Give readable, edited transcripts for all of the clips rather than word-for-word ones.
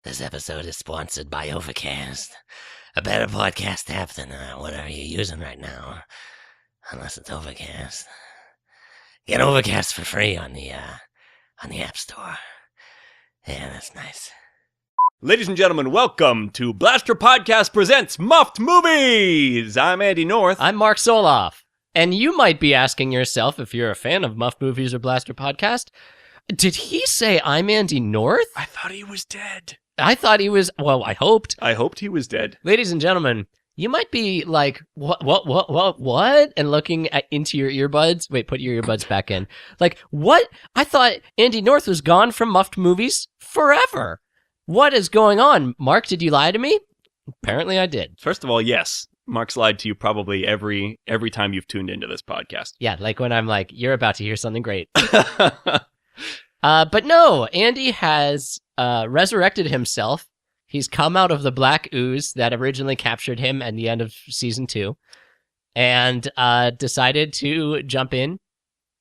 This episode is sponsored by Overcast, a better podcast app than whatever you're using right now, unless it's Overcast. Get Overcast for free on the App Store. Yeah, that's nice. Ladies and gentlemen, welcome to Blastropodcast presents Muffed Movies. I'm Andy North. I'm Mark Soloff. And you might be asking yourself, if you're a fan of Muffed Movies or Blastropodcast, did he say I'm Andy North? I thought he was dead. I thought he was, well, I hoped. I hoped he was dead. Ladies and gentlemen, you might be like, what? And looking into your earbuds. Wait, put your earbuds back in. Like, what? I thought Andy North was gone from Muffed Movies forever. What is going on? Mark, did you lie to me? Apparently I did. First of all, yes. Mark's lied to you probably every time you've tuned into this podcast. Yeah, like when I'm like, you're about to hear something great. But no, Andy has resurrected himself. He's come out of the black ooze that originally captured him at the end of season 2 and decided to jump in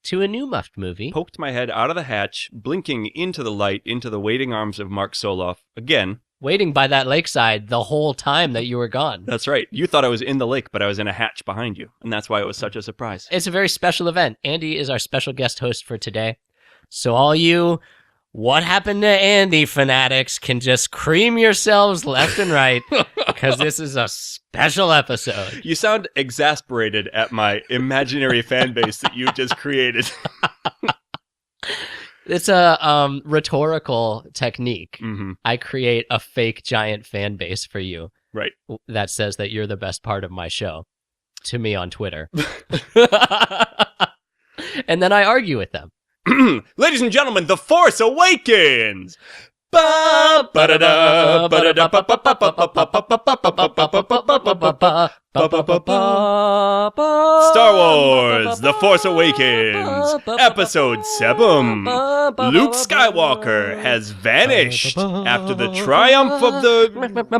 to a new Muffed movie. Poked my head out of the hatch, blinking into the light, into the waiting arms of Mark Soloff again. Waiting by that lakeside the whole time that you were gone. That's right. You thought I was in the lake, but I was in a hatch behind you, and that's why it was such a surprise. It's a very special event. Andy is our special guest host for today. So all you What Happened to Andy fanatics can just cream yourselves left and right, because this is a special episode. You sound exasperated at my imaginary fan base that you just created. It's a rhetorical technique. Mm-hmm. I create a fake giant fan base for you. Right. That says that you're the best part of my show. To me on Twitter. And then I argue with them. Ladies and gentlemen, The Force Awakens! Star Wars, The Force Awakens, Episode 7. Luke Skywalker has vanished after the triumph of the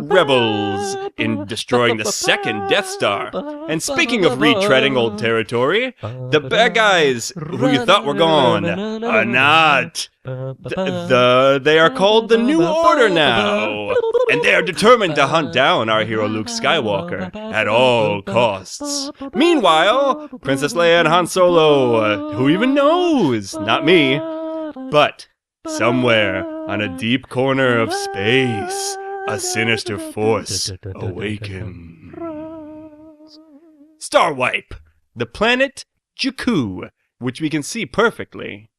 rebels in destroying the second Death Star. And speaking of retreading old territory, the bad guys who you thought were gone are not. They are called the New Order now, and they are determined to hunt down our hero Luke Skywalker at all costs. Meanwhile, Princess Leia and Han Solo, who even knows? Not me, but somewhere on a deep corner of space, a sinister force awakens. Star Wipe, the planet Jakku, which we can see perfectly.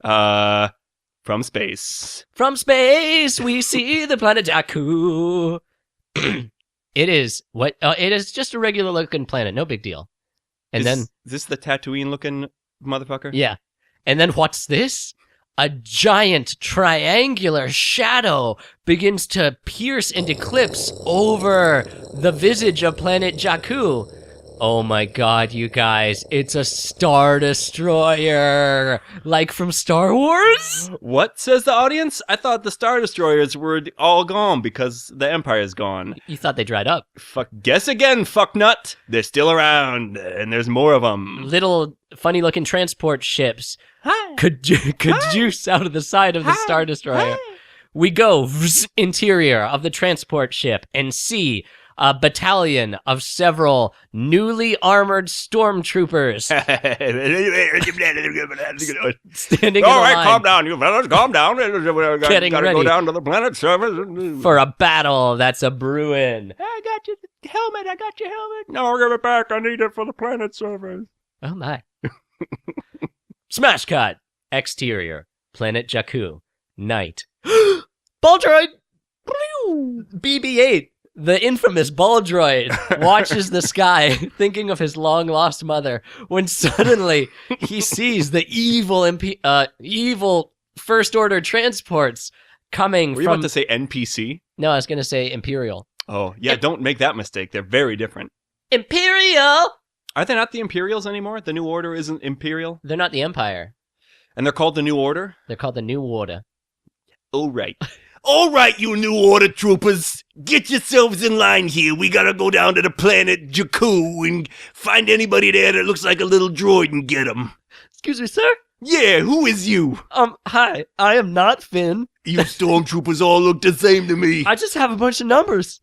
From space. From space, we see the planet Jakku. It is just a regular looking planet, no big deal. And Is this the Tatooine looking motherfucker? Yeah. And then what's this? A giant triangular shadow begins to pierce and eclipse over the visage of planet Jakku. Oh my god, you guys, it's a Star Destroyer, like from Star Wars? What, says the audience? I thought the Star Destroyers were all gone because the Empire's gone. You thought they dried up. Guess again, fucknut. They're still around, and there's more of them. Little funny-looking transport ships could juice out of the side of the Star Destroyer. We go interior of the transport ship and see a battalion of several newly armored stormtroopers standing in a line. Calm down, you fellas, calm down. Getting gotta ready go down to the planet surface. For a battle that's a brewing. I got your helmet. No, give it back. I need it for the planet surface. Oh my. Smash cut. Exterior. Planet Jakku. Night. Ball droid! BB-8. The infamous ball droid watches the sky, thinking of his long-lost mother, when suddenly he sees the evil first-order transports coming from... Were you about to say NPC? No, I was going to say Imperial. Oh, yeah, don't make that mistake. They're very different. Imperial! Are they not the Imperials anymore? The New Order isn't Imperial? They're not the Empire. And they're called the New Order? They're called the New Order. Oh, right. All right, you New Order troopers, get yourselves in line here. We gotta go down to the planet Jakku and find anybody there that looks like a little droid and get him. Excuse me, sir? Yeah, who is you? Hi, I am not Finn. You stormtroopers all look the same to me. I just have a bunch of numbers.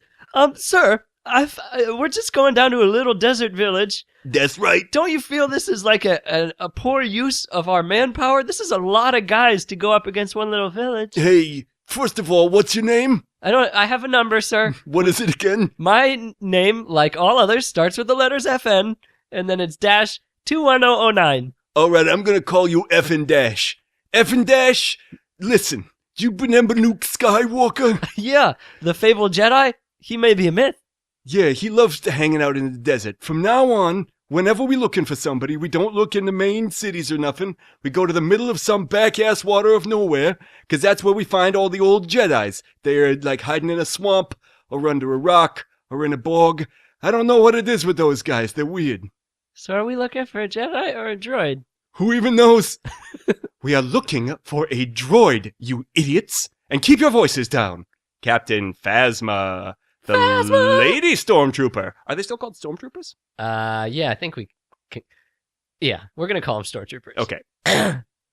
Sir, we're just going down to a little desert village. That's right. Don't you feel this is like a poor use of our manpower? This is a lot of guys to go up against one little village. Hey, first of all, what's your name? I have a number, sir. What is it again? My name, like all others, starts with the letters FN, and then it's dash 21009. All right, I'm going to call you Effin' Dash. Effin' Dash, listen, you remember Luke Skywalker? Yeah, the fabled Jedi, he may be a myth. Yeah, he loves to hanging out in the desert. From now on, whenever we're looking for somebody, we don't look in the main cities or nothing. We go to the middle of some back-ass water of nowhere, because that's where we find all the old Jedis. They're like hiding in a swamp, or under a rock, or in a bog. I don't know what it is with those guys. They're weird. So are we looking for a Jedi or a droid? Who even knows? We are looking for a droid, you idiots. And keep your voices down. Captain Phasma. The lady stormtrooper. Are they still called stormtroopers? Yeah, I think we can. Yeah, we're going to call them stormtroopers. Okay.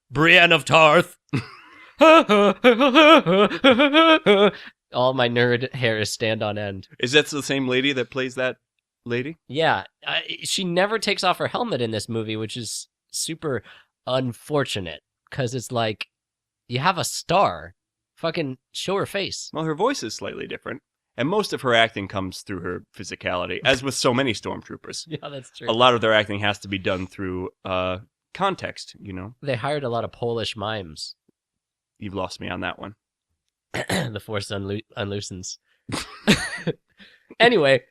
Brienne of Tarth. All my nerd hairs stand on end. Is that the same lady that plays that lady? Yeah, she never takes off her helmet in this movie, which is super unfortunate. Because it's like, you have a star. Fucking show her face. Well, her voice is slightly different. And most of her acting comes through her physicality, as with so many stormtroopers. Yeah, that's true. A lot of their acting has to be done through context, you know? They hired a lot of Polish mimes. You've lost me on that one. The Force unloosens. Anyway,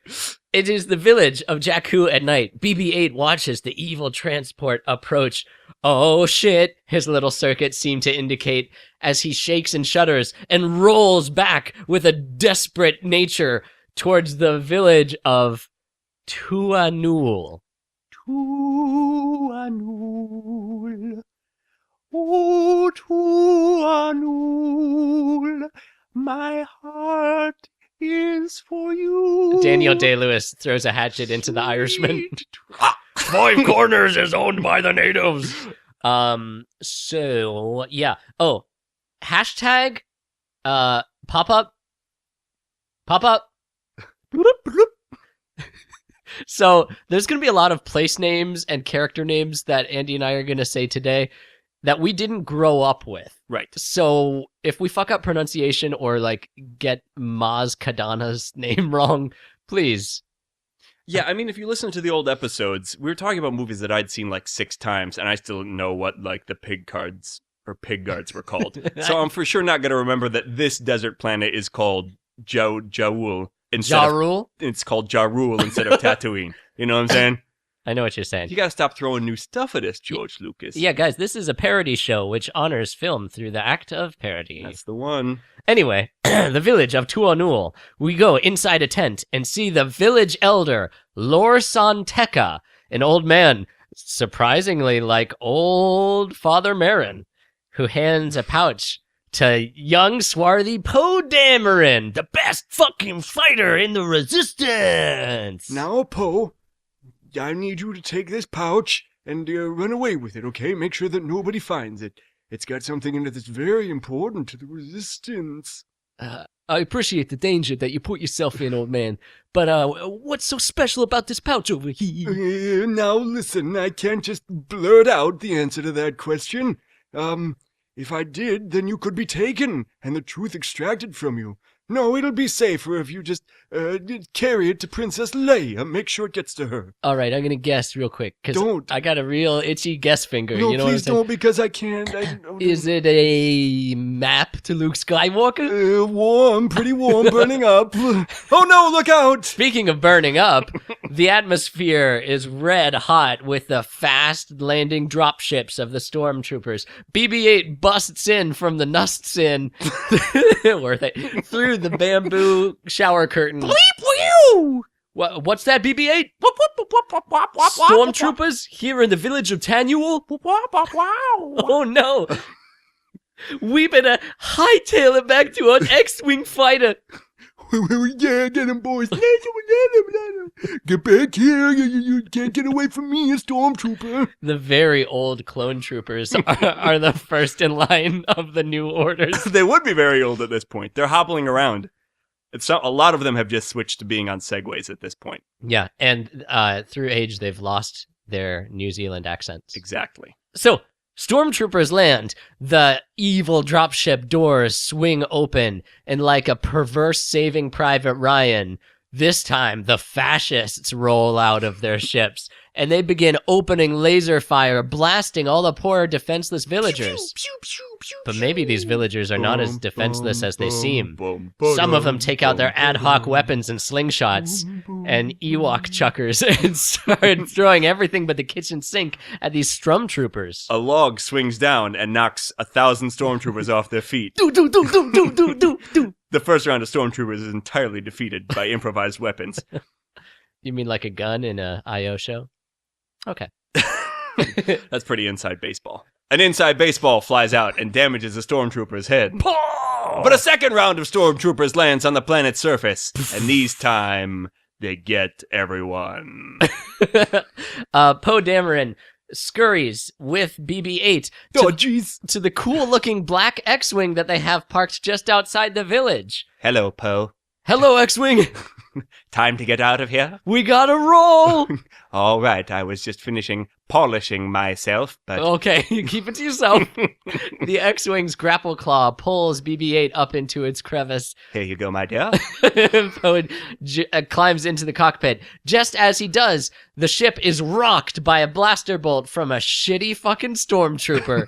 it is the village of Jakku at night. BB-8 watches the evil transport approach. Oh shit, his little circuit seemed to indicate as he shakes and shudders and rolls back with a desperate nature towards the village of Tuanul. Tuanul. Oh, Tuanul. My heart is for you. Daniel Day-Lewis throws a hatchet into the Irishman. 5 Corners is owned by the natives. So yeah. Oh, hashtag pop-up. So there's going to be a lot of place names and character names that Andy and I are going to say today that we didn't grow up with. Right. So if we fuck up pronunciation or like get Maz Kadana's name wrong, please. Yeah, I mean, if you listen to the old episodes, we were talking about movies that I'd seen like 6 times, and I still don't know what like the pig guards were called. So I'm for sure not going to remember that this desert planet is called Jaul. Jarul? It's called Jarul instead of Tatooine. You know what I'm saying? I know what you're saying. You got to stop throwing new stuff at us, George Lucas. Yeah, guys, this is a parody show which honors film through the act of parody. That's the one. Anyway, the village of Tuanul. We go inside a tent and see the village elder, Lor Santeka, an old man, surprisingly like old Father Marin, who hands a pouch to young swarthy Poe Dameron, the best fucking fighter in the Resistance. Now, Poe, I need you to take this pouch and run away with it, okay? Make sure that nobody finds it. It's got something in it that's very important to the Resistance. I appreciate the danger that you put yourself in, old man, but what's so special about this pouch over here? Now listen, I can't just blurt out the answer to that question. If I did, then you could be taken and the truth extracted from you. No, it'll be safer if you just carry it to Princess Leia. Make sure it gets to her. All right, I'm going to guess real quick. Don't. I got a real itchy guess finger. No, you know please what I'm don't, because I can't. Is it a map to Luke Skywalker? Warm, pretty warm, burning up. Oh no, look out! Speaking of burning up, the atmosphere is red hot with the fast landing dropships of the stormtroopers. BB-8 busts in from the Nusts in through the bamboo shower curtain. What's that, BB-8? Stormtroopers here in the village of Tanuel? Oh no! We better hightail it back to an X-Wing fighter. Yeah, get him, boys. Let him. Get back here. You can't get away from me, a stormtrooper. The very old clone troopers are the first in line of the new orders. They would be very old at this point. They're hobbling around. A lot of them have just switched to being on Segways at this point. Yeah, and through age, they've lost their New Zealand accents. Exactly. So, stormtroopers land, the evil dropship doors swing open, and like a perverse Saving Private Ryan, this time the fascists roll out of their ships, and they begin opening laser fire, blasting all the poor defenseless villagers. But maybe these villagers are not as defenseless as they seem. Some of them take out their ad hoc weapons and slingshots and Ewok chuckers and start throwing everything but the kitchen sink at these stormtroopers. A log swings down and knocks 1,000 stormtroopers off their feet. The first round of stormtroopers is entirely defeated by improvised weapons. You mean like a gun in a I.O. show? Okay. That's pretty inside baseball. An inside baseball flies out and damages a stormtrooper's head. But a second round of stormtroopers lands on the planet's surface, and these time they get everyone. Poe Dameron scurries with BB-8 to the cool-looking black X-Wing that they have parked just outside the village. Hello, Poe. Hello, X-Wing. Time to get out of here? We gotta roll! All right, I was just finishing polishing myself, but... Okay, keep it to yourself. The X-Wing's grapple claw pulls BB-8 up into its crevice. Here you go, my dear. Poe climbs into the cockpit. Just as he does, the ship is rocked by a blaster bolt from a shitty fucking stormtrooper.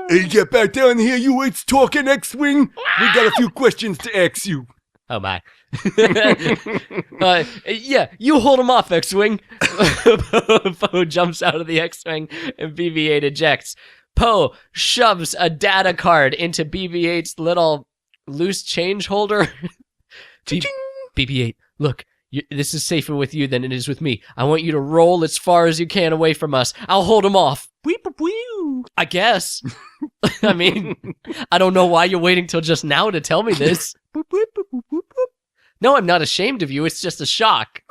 Hey, get back down here, you talking X-Wing. We got a few questions to ask you. Oh my. Yeah, you hold him off, X-Wing. Poe jumps out of the X-Wing and BB-8 ejects. Poe shoves a data card into BB-8's little loose change holder. BB-8, look, this is safer with you than it is with me. I want you to roll as far as you can away from us. I'll hold him off. I guess. I mean, I don't know why you're waiting till just now to tell me this. No, I'm not ashamed of you. It's just a shock.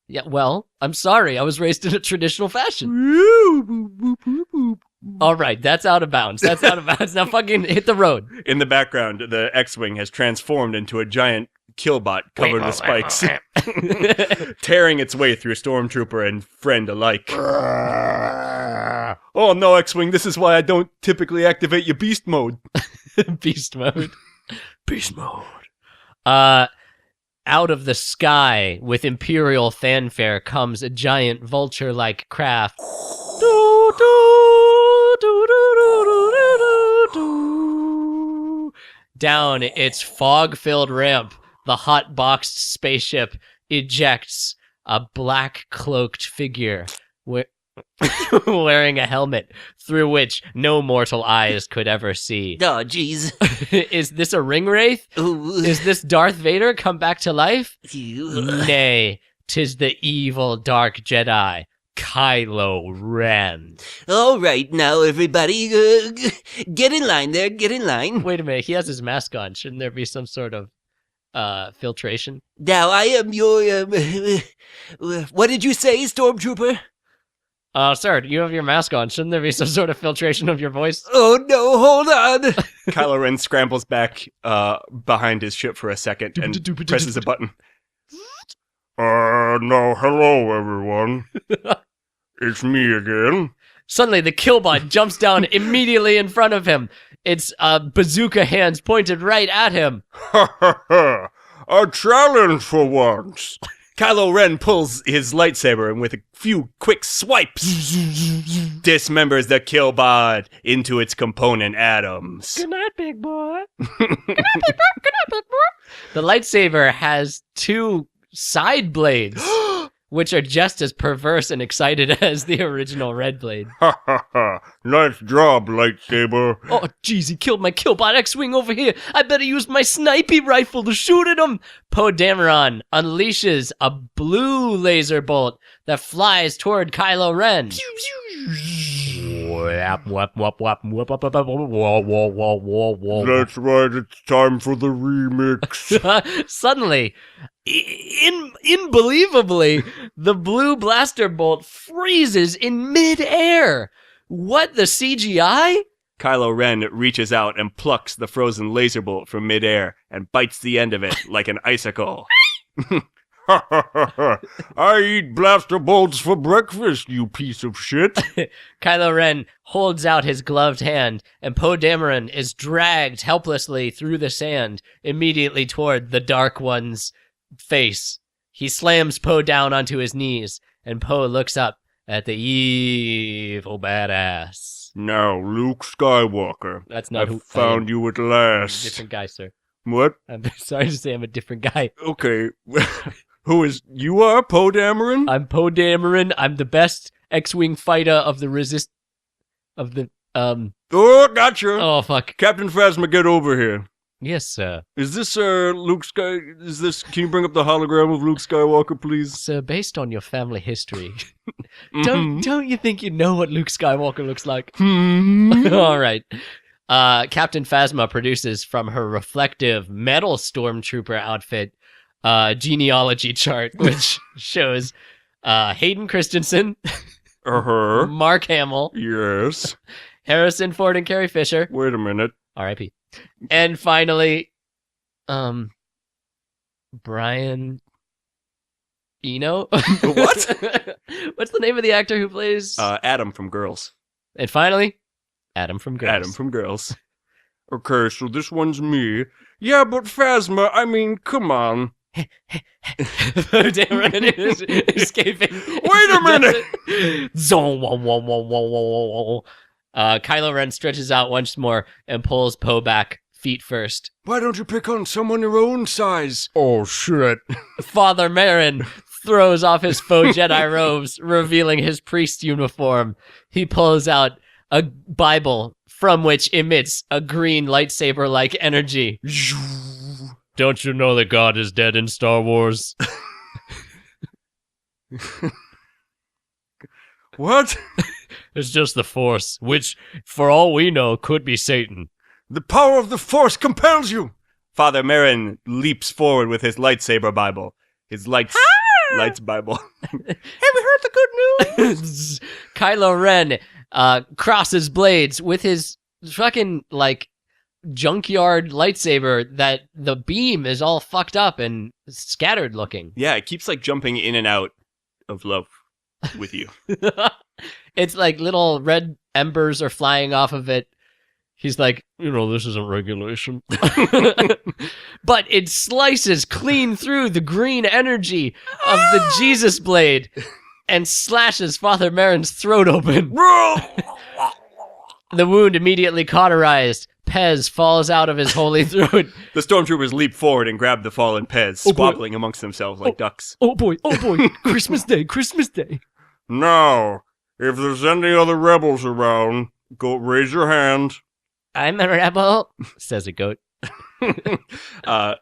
Yeah, well, I'm sorry. I was raised in a traditional fashion. All right, that's out of bounds. That's out of bounds. Now fucking hit the road. In the background, the X-Wing has transformed into a giant killbot covered with spikes, tearing its way through Stormtrooper and friend alike. Oh no, X-Wing, this is why I don't typically activate your beast mode. Beast mode. Beast mode. Out of the sky with imperial fanfare comes a giant vulture-like craft. Down its fog-filled ramp, the hot-boxed spaceship ejects a black-cloaked figure wearing a helmet through which no mortal eyes could ever see. Oh, jeez. Is this a ring wraith? Is this Darth Vader come back to life? Nay, 'tis the evil dark Jedi, Kylo Ren. All right, now everybody, get in line there, get in line. Wait a minute, he has his mask on. Shouldn't there be some sort of filtration? Now, I am your, what did you say, Stormtrooper? Sir, you have your mask on. Shouldn't there be some sort of filtration of your voice? Oh, no, hold on. Kylo Ren scrambles back behind his ship for a second and presses a button. No, hello, everyone. It's me again. Suddenly, the killbot jumps down immediately in front of him. Its bazooka hands pointed right at him. Ha ha ha! A challenge for once. Kylo Ren pulls his lightsaber and with a few quick swipes dismembers the killbot into its component atoms. Good night, big boy. Good night, big boy. The lightsaber has two side blades, which are just as perverse and excited as the original red blade. Ha ha ha! Nice job, lightsaber. Oh, jeez, he killed my killbot X-Wing over here. I better use my snipey rifle to shoot at him. Poe Dameron unleashes a blue laser bolt that flies toward Kylo Ren. That's right, it's time for the remix. Suddenly, unbelievably, the blue blaster bolt freezes in midair. What, the CGI? Kylo Ren reaches out and plucks the frozen laser bolt from midair and bites the end of it like an icicle. I eat blaster bolts for breakfast, you piece of shit. Kylo Ren holds out his gloved hand, and Poe Dameron is dragged helplessly through the sand, immediately toward the Dark One's face. He slams Poe down onto his knees, and Poe looks up at the evil badass. Now, Luke Skywalker, That's not I've found you at last. Different guy, sir. What? I'm sorry to say I'm a different guy. Okay. Who is... You are Poe Dameron? I'm Poe Dameron. I'm the best X-Wing fighter of the Oh, gotcha. Oh, fuck. Captain Phasma, get over here. Yes, sir. Is this, Luke Sky... Is this... Can you bring up the hologram of Luke Skywalker, please? Sir, based on your family history, don't you think you know what Luke Skywalker looks like? All right. Captain Phasma produces from her reflective metal stormtrooper outfit genealogy chart, which shows Hayden Christensen, Mark Hamill, Yes. Harrison Ford and Carrie Fisher, Wait a minute. R.I.P. And finally, Brian Eno. What? What's the name of the actor who plays? Adam from Girls. And finally, Adam from Girls. Adam from Girls. Okay, so this one's me. Yeah, but Phasma, I mean, come on. Dameron is escaping. Wait a minute! Zone. Kylo Ren stretches out once more and pulls Poe back, feet first. Why don't you pick on someone your own size? Oh, shit. Father Merrin throws off his faux Jedi robes, revealing his priest uniform. He pulls out a Bible from which emits a green lightsaber-like energy. Don't you know that God is dead in Star Wars? What? It's just the Force, which, for all we know, could be Satan. The power of the Force compels you! Father Merrin leaps forward with his lightsaber Bible. His lights Bible. Have you heard the good news? Kylo Ren crosses blades with his fucking, junkyard lightsaber that the beam is all fucked up and scattered looking. Yeah, it keeps, jumping in and out of love with you. It's like little red embers are flying off of it. He's like, this isn't regulation. But it slices clean through the green energy of the Jesus blade and slashes Father Merrin's throat open. The wound immediately cauterized. Pez falls out of his holy throat. The stormtroopers leap forward and grab the fallen Pez, squabbling amongst themselves like ducks. Oh boy, Christmas Day. Now, if there's any other rebels around, go raise your hand. I'm a rebel, says a goat. I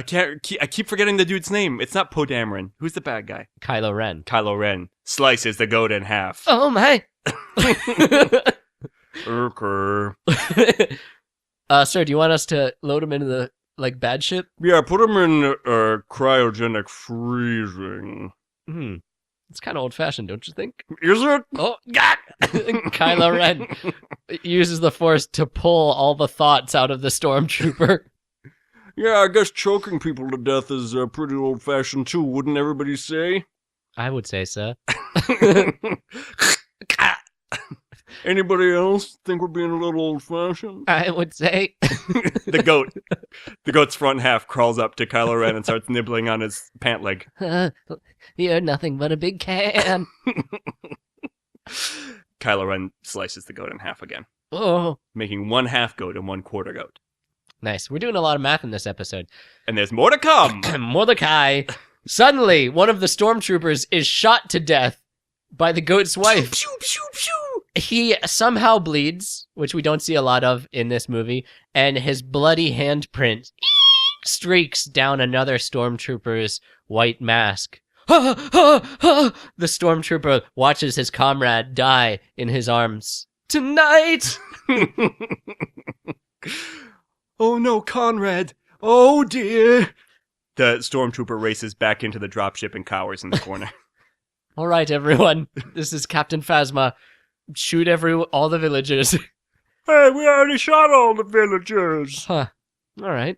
keep forgetting the dude's name. It's not Poe Dameron. Who's the bad guy? Kylo Ren. Kylo Ren slices the goat in half. Oh my. Okay. Sir, do you want us to load him into the, bad ship? Yeah, put him in cryogenic freezing. It's kind of old-fashioned, don't you think? Is it? Oh, God! Kylo Ren uses the Force to pull all the thoughts out of the stormtrooper. Yeah, I guess choking people to death is pretty old-fashioned too, wouldn't everybody say? I would say so. Anybody else think we're being a little old-fashioned? I would say. The goat's front half crawls up to Kylo Ren and starts nibbling on his pant leg. You're nothing but a big can. Kylo Ren slices the goat in half again. Oh. Making 1/2 goat and 1/4 goat. Nice. We're doing a lot of math in this episode. And there's more to come. Mordecai. Suddenly, one of the stormtroopers is shot to death by the goat's wife. Pew, pew, pew. He somehow bleeds, which we don't see a lot of in this movie, and his bloody handprint streaks down another stormtrooper's white mask. The stormtrooper watches his comrade die in his arms. tonight. Oh no, Conrad. Oh dear. The stormtrooper races back into the dropship and cowers in the corner. All right, everyone. This is Captain Phasma. Shoot all the villagers. Hey, we already shot all the villagers. Huh. All right.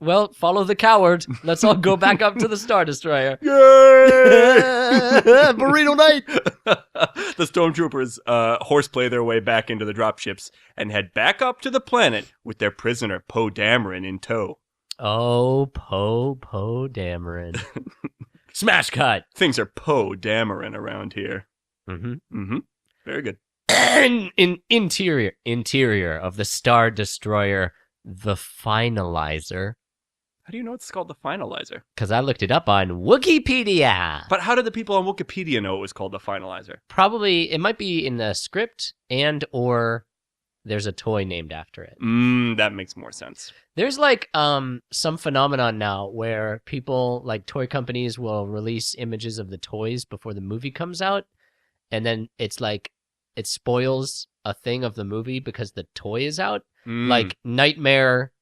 Well, follow the coward. Let's all go back up to the Star Destroyer. Yay! Burrito night! The stormtroopers horseplay their way back into the dropships and head back up to the planet with their prisoner Poe Dameron in tow. Oh, Poe Dameron. Smash cut! Things are Poe Dameron around here. Mm-hmm. Mm-hmm. Very good. In interior of the Star Destroyer, the Finalizer. How do you know it's called the Finalizer? Because I looked it up on Wikipedia. But how did the people on Wikipedia know it was called the Finalizer? Probably, it might be in the script or there's a toy named after it. That makes more sense. There's like some phenomenon now where people, like toy companies, will release images of the toys before the movie comes out. And then it's like, it spoils a thing of the movie because the toy is out. Like Nightmare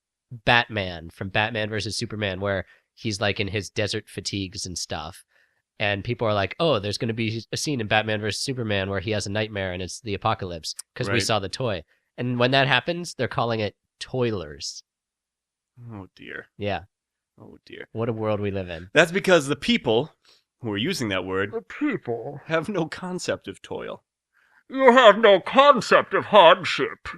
Batman from Batman versus Superman, where he's like in his desert fatigues and stuff. And people are like, oh, there's going to be a scene in Batman versus Superman where he has a nightmare and it's the apocalypse because we Right. saw the toy. And when that happens, they're calling it toilers. Oh, dear. Yeah. Oh, dear. What a world we live in. That's because the people who are using that word People, have no concept of toil. you have no concept of hardship.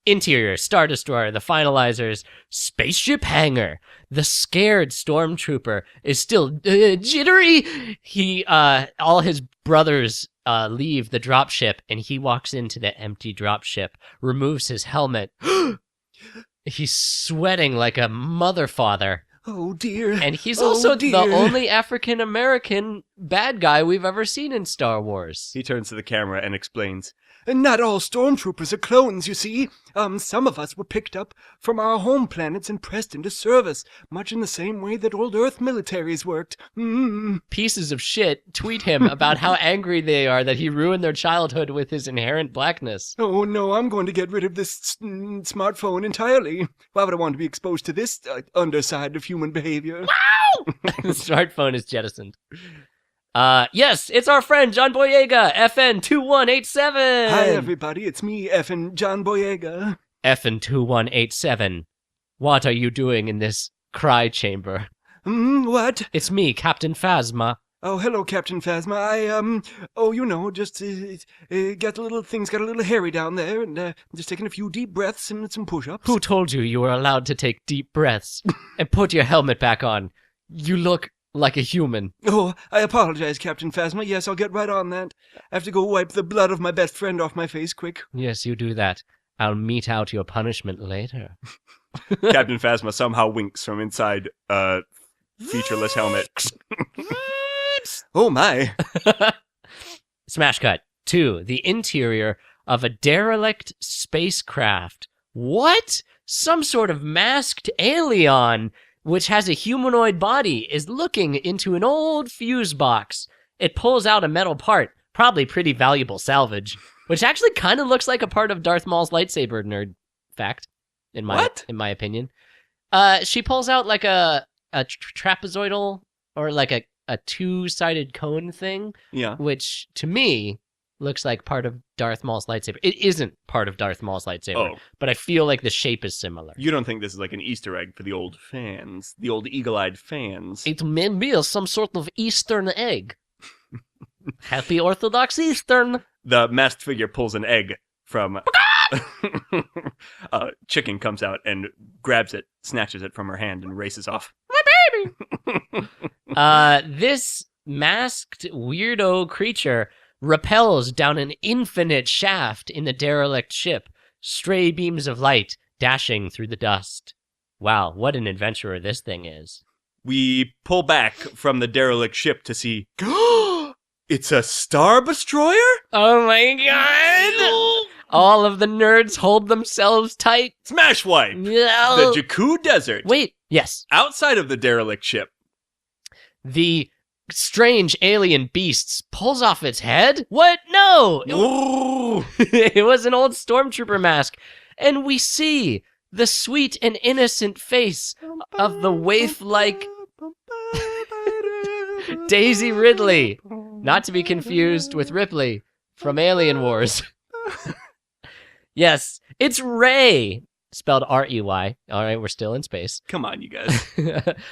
Interior, Star Destroyer, the Finalizers, spaceship hangar. The scared stormtrooper is still jittery. He, all his brothers leave the dropship, and he walks into the empty dropship, removes his helmet. He's sweating like a mother father. Oh, dear. And he's Oh, also dear. the only African-American bad guy we've ever seen in Star Wars. He turns to the camera and explains, "Not all stormtroopers are clones, you see. Some of us were picked up from our home planets and pressed into service, much in the same way that old Earth militaries worked. Pieces of shit tweet him about how angry they are that he ruined their childhood with his inherent blackness. Oh, no, I'm going to get rid of this smartphone entirely. Why would I want to be exposed to this underside of human behavior?" The smartphone is jettisoned. Yes, it's our friend John Boyega, FN2187. Hi, everybody. It's me, effing John Boyega. FN2187. What are you doing in this cry chamber? What? It's me, Captain Phasma. Oh, hello, Captain Phasma. Just got a little hairy down there, and just taking a few deep breaths and some push-ups. Who told you were allowed to take deep breaths? And put your helmet back on. You look like a human. Oh, I apologize, Captain Phasma. Yes, I'll get right on that. I have to go wipe the blood of my best friend off my face quick. Yes, you do that. I'll mete out your punishment later. Captain Phasma somehow winks from inside featureless helmet. Oh, my. Smash cut. 2. The interior of a derelict spacecraft. What? Some sort of masked alien, which has a humanoid body, is looking into an old fuse box. It pulls out a metal part, probably pretty valuable salvage, which actually kind of looks like a part of Darth Maul's lightsaber, nerd fact, in my opinion. She pulls out like a trapezoidal or like a two-sided cone thing, Yeah. which to me looks like part of Darth Maul's lightsaber. It isn't part of Darth Maul's lightsaber, but I feel like the shape is similar. You don't think this is like an Easter egg for the old fans, the old eagle-eyed fans? It may be some sort of Eastern egg. Happy Orthodox Eastern. The masked figure pulls an egg from... Chicken comes out and grabs it, snatches it from her hand, and races off. This masked weirdo creature rappels down an infinite shaft in the derelict ship, stray beams of light dashing through the dust. Wow, what an adventurer this thing is. We pull back from the derelict ship to see... It's a Star Destroyer? Oh my god! All of the nerds hold themselves tight. Smash wipe! Yeah. The Jakku Desert. Wait, yes. Outside of the derelict ship. The strange alien beasts, pulls off its head? What? No! It was an old stormtrooper mask. And we see the sweet and innocent face of the waif-like Daisy Ridley. Not to be confused with Ripley from Alien Wars. Yes, it's Rey. Spelled R-E-Y. All right, we're still in space. Come on, you guys.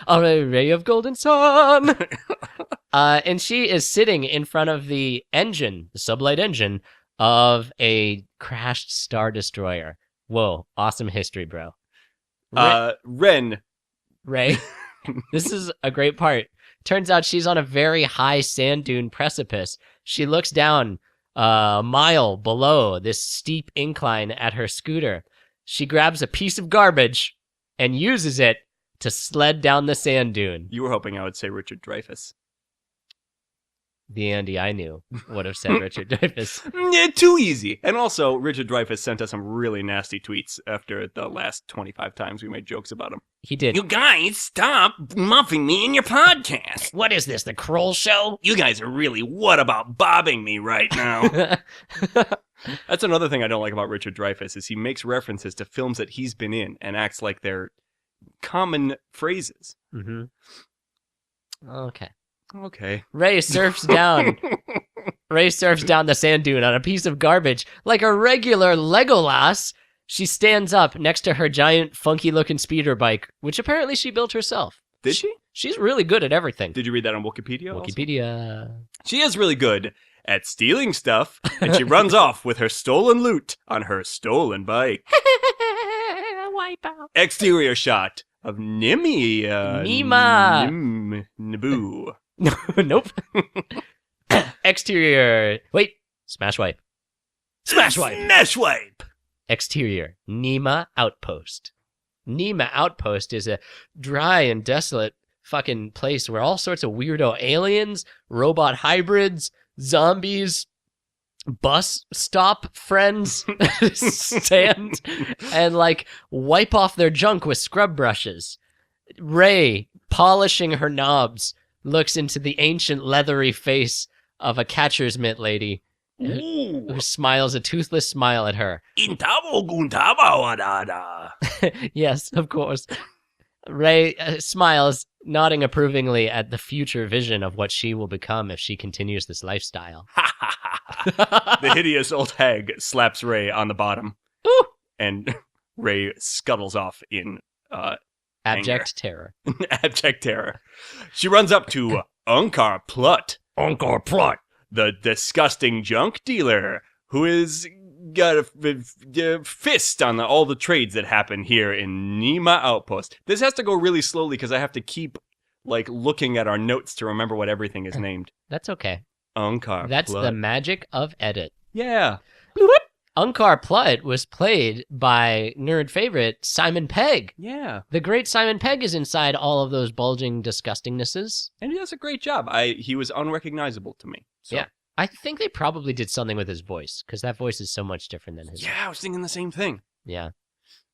A ray of golden sun. And she is sitting in front of the engine, the sublight engine, of a crashed Star Destroyer. Whoa, awesome history, bro. Ren. Rey. This is a great part. Turns out she's on a very high sand dune precipice. She looks down a mile below this steep incline at her scooter. She grabs a piece of garbage and uses it to sled down the sand dune. You were hoping I would say Richard Dreyfuss. The Andy I knew would have said Richard Dreyfuss. Yeah, too easy. And also, Richard Dreyfuss sent us some really nasty tweets after the last 25 times we made jokes about him. He did. You guys, stop muffing me in your podcast. What is this, the Kroll Show? You guys are really what about bobbing me right now? That's another thing I don't like about Richard Dreyfuss is he makes references to films that he's been in and acts like they're common phrases. Mm-hmm. Okay. Rey surfs down. Rey surfs down the sand dune on a piece of garbage like a regular Legolas. She stands up next to her giant, funky-looking speeder bike, which apparently she built herself. Did she? She's really good at everything. Did you read that on Wikipedia? Wikipedia. Also? She is really good at stealing stuff, and she runs off with her stolen loot on her stolen bike. Wipeout. Exterior shot of Nima. Naboo. Nope. Exterior. Wait. Smash wipe. Smash wipe. Smash wipe. Exterior. Nima Outpost. Nima Outpost is a dry and desolate fucking place where all sorts of weirdo aliens, robot hybrids, zombies, bus stop friends stand and like wipe off their junk with scrub brushes. Rey, polishing her knobs, looks into the ancient leathery face of a catcher's mitt lady who smiles a toothless smile at her. Yes, of course. Rey smiles, nodding approvingly at the future vision of what she will become if she continues this lifestyle. The hideous old hag slaps Rey on the bottom. Ooh. And Rey scuttles off in abject terror. Abject terror. She runs up to Unkar Plutt. Encore plot. The disgusting junk dealer who is got a fist on all the trades that happen here in Nima Outpost. This has to go really slowly because I have to keep like looking at our notes to remember what everything is named. That's okay. Unkar That's Plutt. the magic of edit. Yeah. Unkar Plutt was played by nerd favorite Simon Pegg. Yeah. The great Simon Pegg is inside all of those bulging disgustingnesses. And he does a great job. He was unrecognizable to me. So. Yeah. I think they probably did something with his voice, because that voice is so much different than his. Yeah, I was thinking the same thing. Yeah.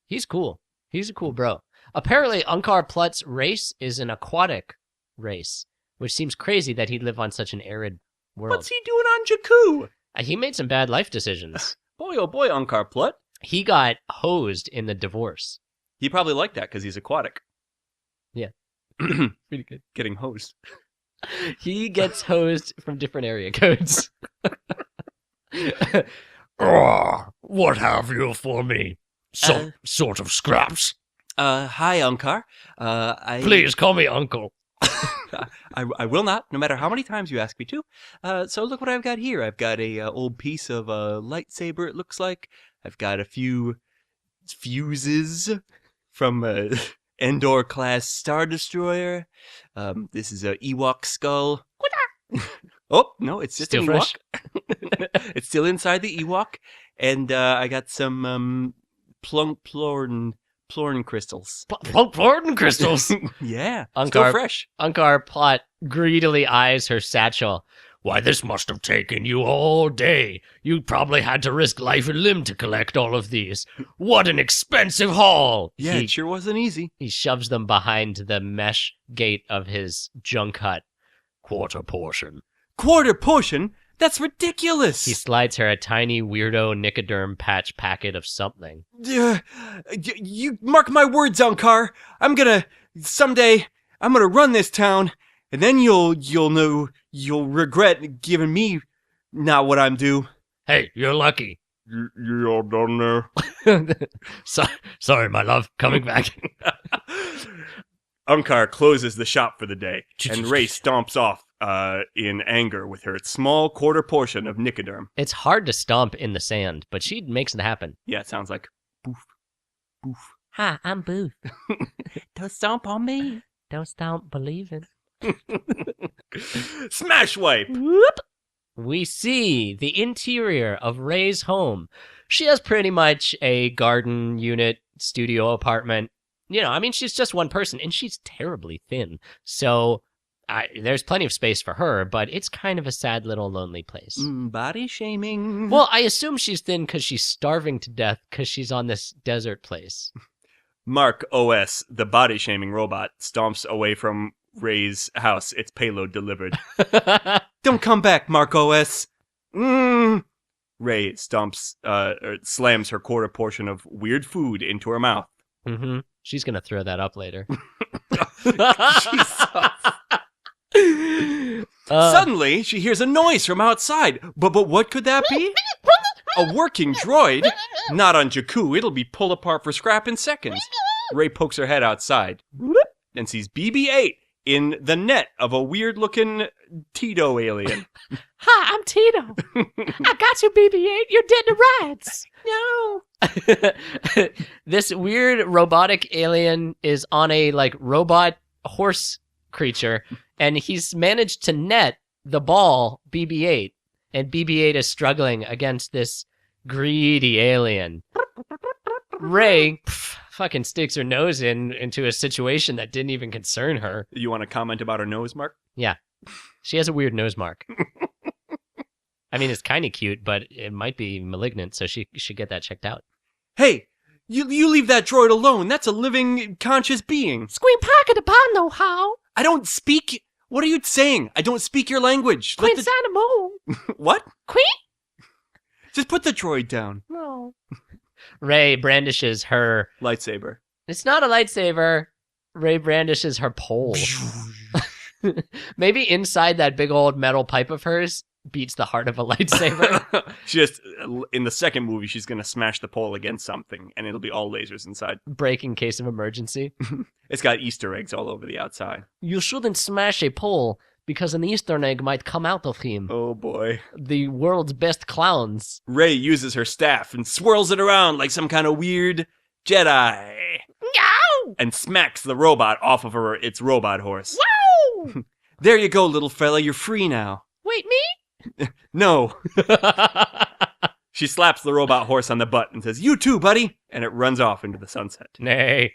He's cool. He's a cool bro. Apparently, Unkar Plutt's race is an aquatic race, which seems crazy that he'd live on such an arid world. What's he doing on Jakku? He made some bad life decisions. Boy, oh boy, Unkar Plutt. He got hosed in the divorce. He probably liked that because he's aquatic. Yeah. Pretty good. Getting hosed. He gets hosed from different area codes. What have you for me? Some sort of scraps? Hi, Unkar. Please call me uncle. I will not, no matter how many times you ask me to. So look what I've got here. I've got a old piece of lightsaber, it looks like. I've got a few fuses from Endor-class Star Destroyer. This is a Ewok skull. Oh, no, it's just Still an fresh? Ewok. It's still inside the Ewok. And I got some plorn crystals. Plorn crystals. Yeah, Unkar- still fresh. Unkar Plutt greedily eyes her satchel. Why, this must have taken you all day. You probably had to risk life and limb to collect all of these. What an expensive haul! Yeah, it sure wasn't easy. He shoves them behind the mesh gate of his junk hut. Quarter portion. Quarter portion? That's ridiculous. He slides her a tiny weirdo Nicoderm patch packet of something. You mark my words, Ankar. Someday, I'm gonna run this town, and then you'll you'll regret giving me not what I'm due. Hey, you're lucky. You all done there? Sorry, my love. Coming back. Ankar closes the shop for the day, and Ray stomps off in anger with her small quarter portion of Nicoderm. It's hard to stomp in the sand, but she makes it happen. Yeah, it sounds like boof, boof. Hi, I'm Booth. Don't stomp on me. Don't stomp, believe it. Smash wipe! Whoop. We see the interior of Ray's home. She has pretty much a garden unit, studio apartment. She's just one person, and she's terribly thin. So there's plenty of space for her, but it's kind of a sad little lonely place. Body shaming. Well, I assume she's thin because she's starving to death because she's on this desert place. Mark OS, the body shaming robot, stomps away from Ray's house, its payload delivered. Don't come back, Mark OS. Ray stomps, slams her quarter portion of weird food into her mouth. Mm-hmm. She's gonna throw that up later. Suddenly, she hears a noise from outside. But what could that be? A working droid? Not on Jakku. It'll be pulled apart for scrap in seconds. Ray pokes her head outside and sees BB-8 in the net of a weird-looking Tito alien. Hi, I'm Tito. I got you, BB-8. You're dead to rights. No. This weird robotic alien is on a robot horse creature, and he's managed to net the ball BB-8, and BB-8 is struggling against this greedy alien. Ray fucking sticks her nose into a situation that didn't even concern her. You want to comment about her nose, Mark? Yeah. She has a weird nose mark. I mean, it's kind of cute, but it might be malignant, so she should get that checked out. Hey, you leave that droid alone. That's a living, conscious being. Squeam pocket upon know how. I don't speak... What are you saying? I don't speak your language. Queen Sanamo. What? Queen? Just put the droid down. No. Ray brandishes her... lightsaber. It's not a lightsaber. Ray brandishes her pole. Maybe inside that big old metal pipe of hers beats the heart of a lightsaber. In the second movie, she's going to smash the pole against something, and it'll be all lasers inside. Break in case of emergency. It's got Easter eggs all over the outside. You shouldn't smash a pole, because an Easter egg might come out of him. Oh, boy. The world's best clowns. Ray uses her staff and swirls it around like some kind of weird Jedi. Yow! And smacks the robot off of its robot horse. Wow! There you go, little fella. You're free now. Wait, me? No. She slaps the robot horse on the butt and says, "You too, buddy," and it runs off into the sunset. Nay.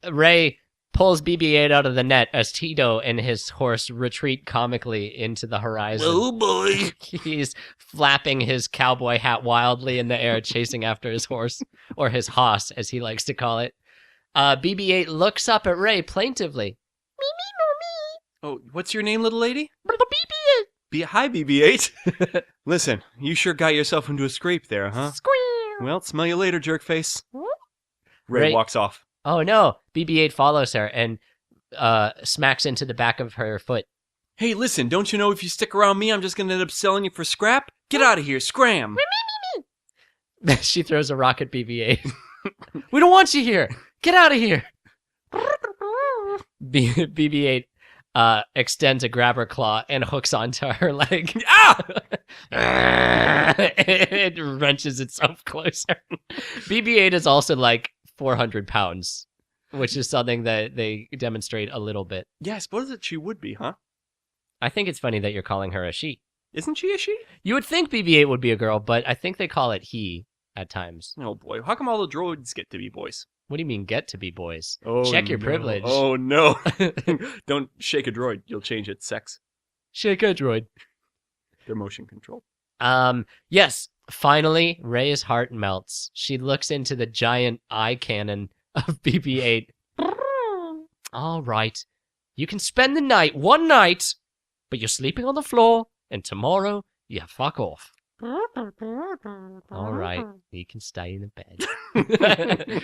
Ray pulls BB-8 out of the net as Tito and his horse retreat comically into the horizon. Oh, boy. He's flapping his cowboy hat wildly in the air, chasing after his horse, or his hoss, as he likes to call it. BB-8 looks up at Ray plaintively. Oh, what's your name, little lady? BB-8. Hi, BB-8. Listen, you sure got yourself into a scrape there, huh? Squeal. Well, smell you later, jerkface. Ray walks off. Oh, no. BB-8 follows her and smacks into the back of her foot. Hey, listen, don't you know if you stick around me, I'm just going to end up selling you for scrap? Get out of here, scram. She throws a rock at BB-8. We don't want you here. Get out of here. BB-8 extends a grabber claw and hooks onto her leg. Ah! It wrenches itself closer. BB-8 is also 400 pounds, which is something that they demonstrate a little bit. Yeah, I suppose that she would be, huh? I think it's funny that you're calling her a she. Isn't she a she? You would think BB-8 would be a girl, but I think they call it he at times. Oh, boy. How come all the droids get to be boys? What do you mean get to be boys? Oh, Check your no. privilege. Oh, no. Don't shake a droid. You'll change its sex. Shake a droid. They're motion controlled. Yes. Finally, Ray's heart melts. She looks into the giant eye cannon of BB-8. All right. You can spend the night, one night, but you're sleeping on the floor, and tomorrow you fuck off. All right, you can stay in the bed.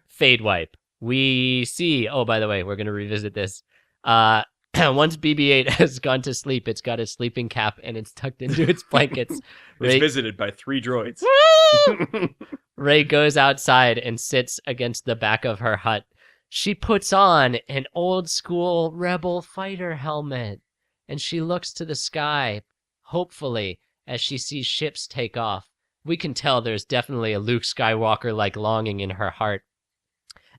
Fade wipe. We see, oh, by the way, we're going to revisit this. Once BB-8 has gone to sleep, it's got its sleeping cap and it's tucked into its blankets. It's visited by 3 droids. Rey goes outside and sits against the back of her hut. She puts on an old school rebel fighter helmet and she looks to the sky, hopefully, as she sees ships take off. We can tell there's definitely a Luke Skywalker-like longing in her heart.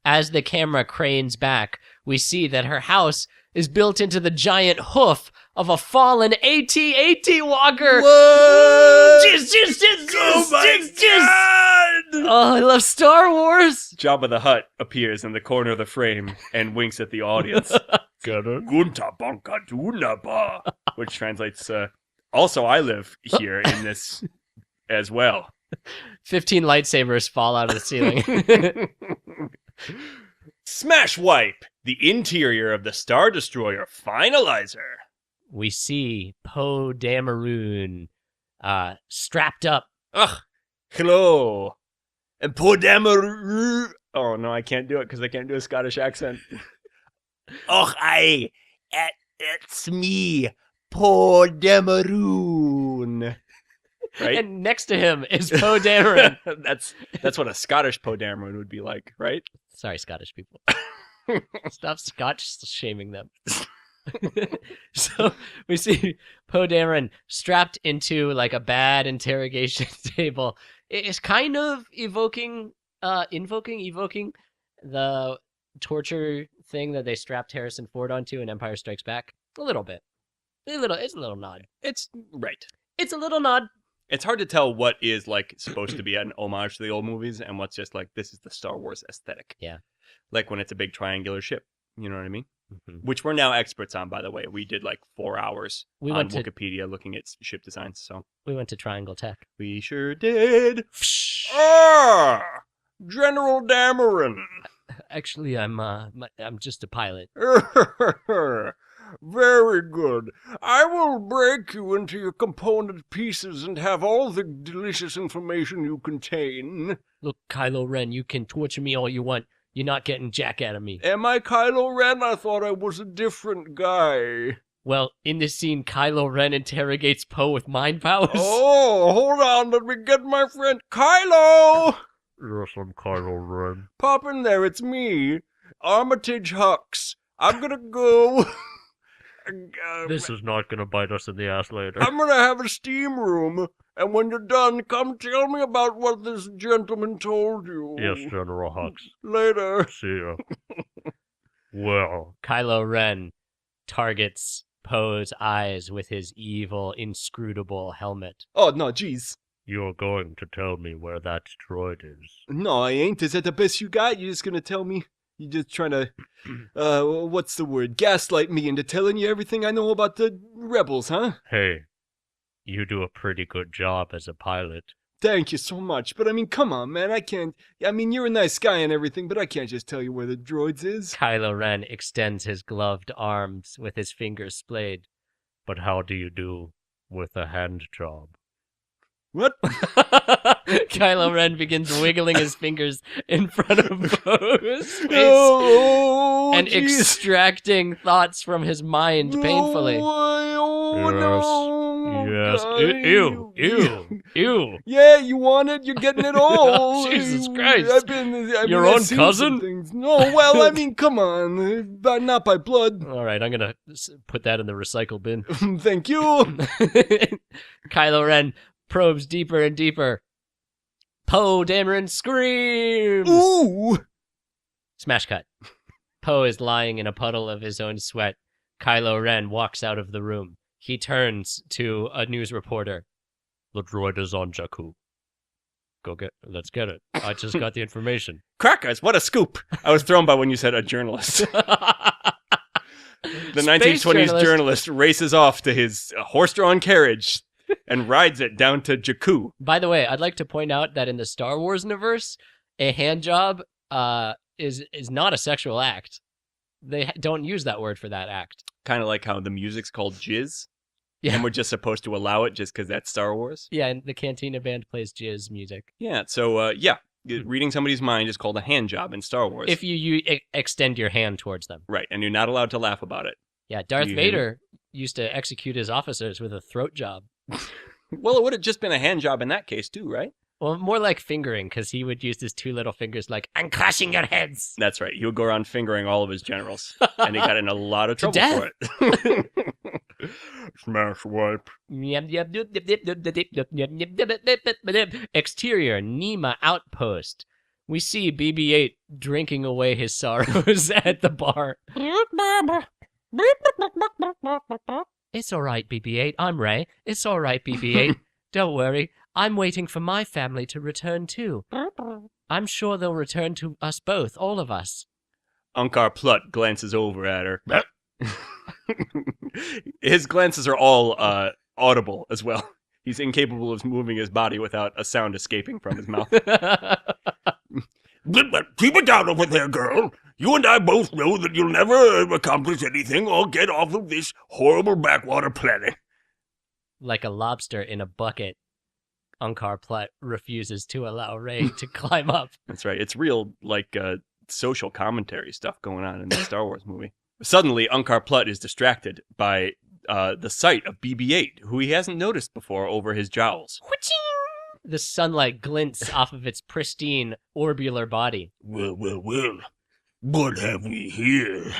As the camera cranes back, we see that her house is built into the giant hoof of a fallen AT-AT walker. What? Oh my God! Oh, I love Star Wars. Jabba the Hutt appears in the corner of the frame and winks at the audience. Gunta banka dunaba, which translates, also I live here in this as well. 15 lightsabers fall out of the ceiling. Smash wipe, the interior of the Star Destroyer finalizer. We see Poe Dameron strapped up. Ugh, hello. And Poe Dameron. Oh no, I can't do it because I can't do a Scottish accent. Oh, it's me, Poe Dameron. Right? And next to him is Poe Dameron. That's what a Scottish Poe Dameron would be like, right? Sorry, Scottish people. Stop Scotch shaming them. So we see Poe Dameron strapped into like a bad interrogation table. It's kind of invoking the torture thing that they strapped Harrison Ford onto in Empire Strikes Back. A little bit. It's a little nod. It's right. It's a little nod. It's hard to tell what is like supposed to be an homage to the old movies and what's just like this is the Star Wars aesthetic. Yeah. Like when it's a big triangular ship. You know what I mean? Mm-hmm. Which we're now experts on, by the way. We did like 4 hours on to Wikipedia looking at ship designs. So we went to Triangle Tech. we sure did. General Dameron. Actually, I'm just a pilot. Very good. I will break you into your component pieces and have all the delicious information you contain. Look, Kylo Ren, you can torture me all you want. You're not getting jack out of me. Am I Kylo Ren? I thought I was a different guy. Well, in this scene, Kylo Ren interrogates Poe with mind powers. Oh, hold on. Let me get my friend Kylo. Yes, I'm Kylo Ren. Pop in there. It's me, Armitage Hux. I'm gonna go. This is not gonna bite us in the ass later. I'm gonna have a steam room, and when you're done, come tell me about what this gentleman told you. Yes, General Hux. Later. See ya. Well, Kylo Ren targets Poe's eyes with his evil, inscrutable helmet. Oh, no, jeez. you're going to tell me where that droid is. No, I ain't. Is that the best you got? You're just gonna tell me? You're just trying to, what's the word? Gaslight me into telling you everything I know about the rebels, huh? Hey, you do a pretty good job as a pilot. Thank you so much. But I mean, come on, man. I can't. I mean, you're a nice guy and everything, but I can't just tell you where the droids is. Kylo Ren extends his gloved arms with his fingers splayed. But how do you do with a hand job? What? Kylo Ren begins wiggling his fingers in front of Poe's face and geez. extracting thoughts from his mind painfully. Yes. Ew. Yeah, you want it? You're getting it all. Jesus Christ. I've been Your I've own seen cousin? some things. No, well, I mean, come on. Not by blood. All right, I'm going to put that in the recycle bin. Thank you. Kylo Ren probes deeper and deeper. Poe Dameron screams. Ooh. Smash cut. Poe is lying in a puddle of his own sweat. Kylo Ren walks out of the room. He turns to a news reporter. The droid is on Jakku. Let's get it. I just got the information. Crackers, what a scoop. I was thrown by when you said a journalist. The 1920s journalist races off to his horse-drawn carriage and rides it down to Jakku. By the way, I'd like to point out that in the Star Wars universe, a hand job is not a sexual act. They don't use that word for that act. Kind of like how the music's called jizz, Yeah. and we're just supposed to allow it just because that's Star Wars. Yeah, and the Cantina Band plays jizz music. Yeah, so, reading somebody's mind is called a hand job in Star Wars. If you extend your hand towards them. Right, and you're not allowed to laugh about it. Yeah, Darth You hear me? Vader used to execute his officers with a throat job. Well, it would have just been a hand job in that case, too, right? Well, more like fingering, because he would use his two little fingers like, I'm crushing your heads. That's right. He would go around fingering all of his generals, and he got in a lot of To trouble for it. Smash wipe. Exterior, Nema Outpost. We see BB-8 drinking away his sorrows at the bar. It's all right, BB-8. I'm Ray. It's all right, BB-8. Don't worry. I'm waiting for my family to return too. I'm sure they'll return to us both, all of us. Unkar Plutt glances over at her. His glances are all audible as well. He's incapable of moving his body without a sound escaping from his mouth. Keep it down over there, girl. You and I both know that you'll never accomplish anything or get off of this horrible backwater planet. Like a lobster in a bucket, Unkar Plutt refuses to allow Ray to climb up. That's right. It's real, social commentary stuff going on in the Star Wars movie. Suddenly, Unkar Plutt is distracted by the sight of BB-8, who he hasn't noticed before over his jowls. The sunlight glints off of its pristine, orbular body. Well. What have we here?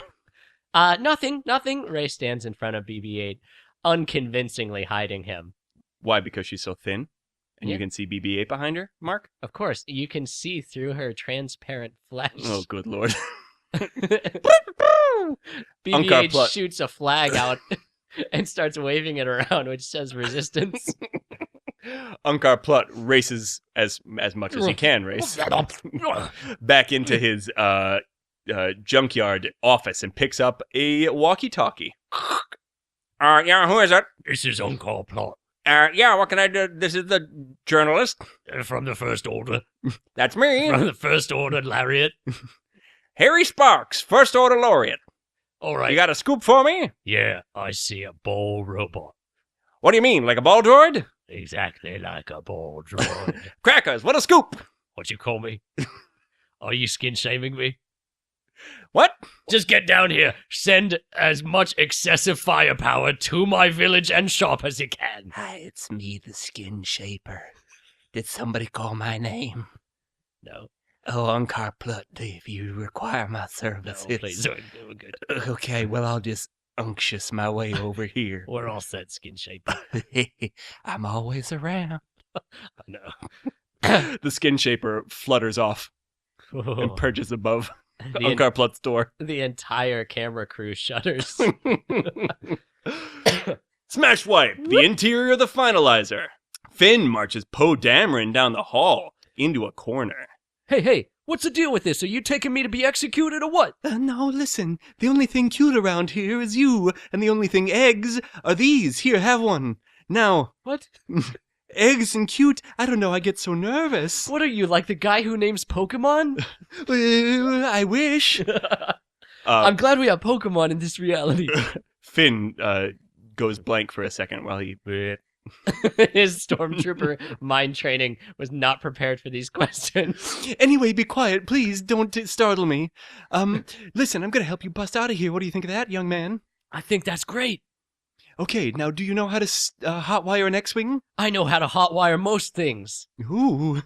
Nothing. Ray stands in front of BB-8, unconvincingly hiding him. Why? Because she's so thin? And Yeah. you can see BB-8 behind her, Mark? Of course, you can see through her transparent flesh. Oh, good lord. BB-8 Plutt. shoots a flag out and starts waving it around, which says resistance. Unkar Plutt races as much as he can race back into his junkyard office and picks up a walkie-talkie. Yeah, who is it? This is Unkar Plutt Yeah, what can I do? This is the journalist. from the First Order. That's me. From the First Order, Lariat. Harry Sparks, First Order Laureate. All right. You got a scoop for me? Yeah, I see a ball robot. What do you mean, like a ball droid? Exactly like a ball droid. Crackers, what a scoop! What you call me? Are you skin shaming me? What? Just get down here. Send as much excessive firepower to my village and shop as you can. Hi, it's me, the Skin Shaper. Did somebody call my name? No, Oh, Unkar Plutt, do you require my no, services? please. We're good. Okay, well, I'll just unctuous my way over here. We're all set, Skin Shaper. I'm always around. I know. The skin shaper flutters off and perches above The, Unkar Plutt's door. the entire camera crew shudders. Smash wipe, the interior of the finalizer. Finn marches Poe Dameron down the hall into a corner. Hey, what's the deal with this? Are you taking me to be executed or what? No, listen. The only thing cute around here is you, and the only thing eggs are these. Here, have one. Now, What? eggs and cute. I don't know, I get so nervous. What are you, like the guy who names Pokemon? I wish. I'm glad we have Pokemon in this reality. Finn goes blank for a second while he... His stormtrooper mind training was not prepared for these questions. Anyway, be quiet, please. Don't startle me. Listen, I'm gonna help you bust out of here. What do you think of that, young man? I think that's great. Okay, now do you know how to hotwire an X-Wing? I know how to hotwire most things. Ooh,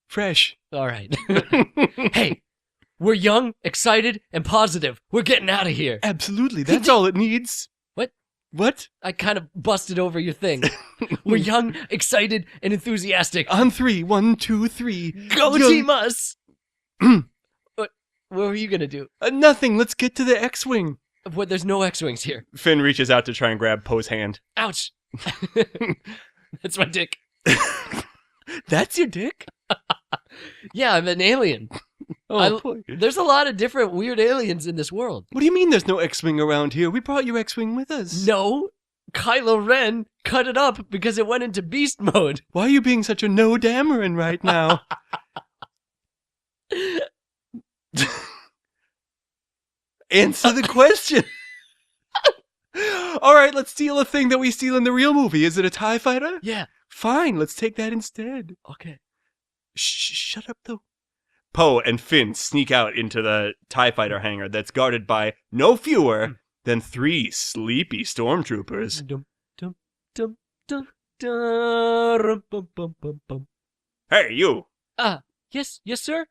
fresh. All right. Hey, we're young, excited, and positive. We're getting out of here. Absolutely, that's all it needs. What? What? I kind of busted over your thing. We're young, excited, and enthusiastic. On 3, 1, 2, 3. Go Young- team us! What were you gonna do? Nothing. Let's get to the X-Wing. What? There's no X-Wings here. Finn reaches out to try and grab Poe's hand. Ouch! That's my dick. That's your dick? Yeah, I'm an alien. Oh, boy. There's a lot of different weird aliens in this world. What do you mean there's no X-Wing around here? We brought your X-Wing with us. No, Kylo Ren cut it up because it went into beast mode. Why are you being such a no Dameron right now? Answer the question. All right, let's steal a thing that we steal in the real movie. Is it a TIE fighter? Yeah. Fine, let's take that instead. Okay. Shut up, though. Poe and Finn sneak out into the TIE fighter hangar that's guarded by no fewer than 3 sleepy stormtroopers. Dum, dum, dum, dum, dum, bum, bum, bum, bum. Hey, you. Yes, sir.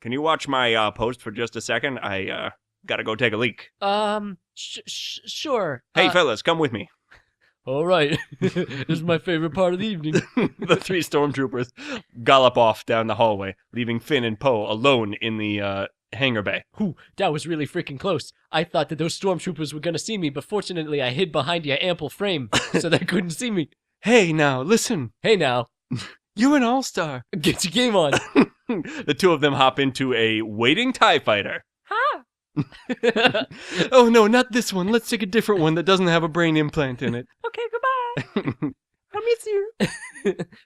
Can you watch my post for just a second? I gotta go take a leak. Sure. Hey, fellas, come with me. All right. This is my favorite part of the evening. The 3 stormtroopers gallop off down the hallway, leaving Finn and Poe alone in the hangar bay. Whew, that was really freaking close. I thought that those stormtroopers were gonna see me, but fortunately I hid behind your ample frame, so they couldn't see me. Hey, now, listen. Hey now, You're an all-star. get your game on. The 2 of them hop into a waiting TIE fighter. Oh, no, not this one. Let's take a different one that doesn't have a brain implant in it. Okay, goodbye. I miss you.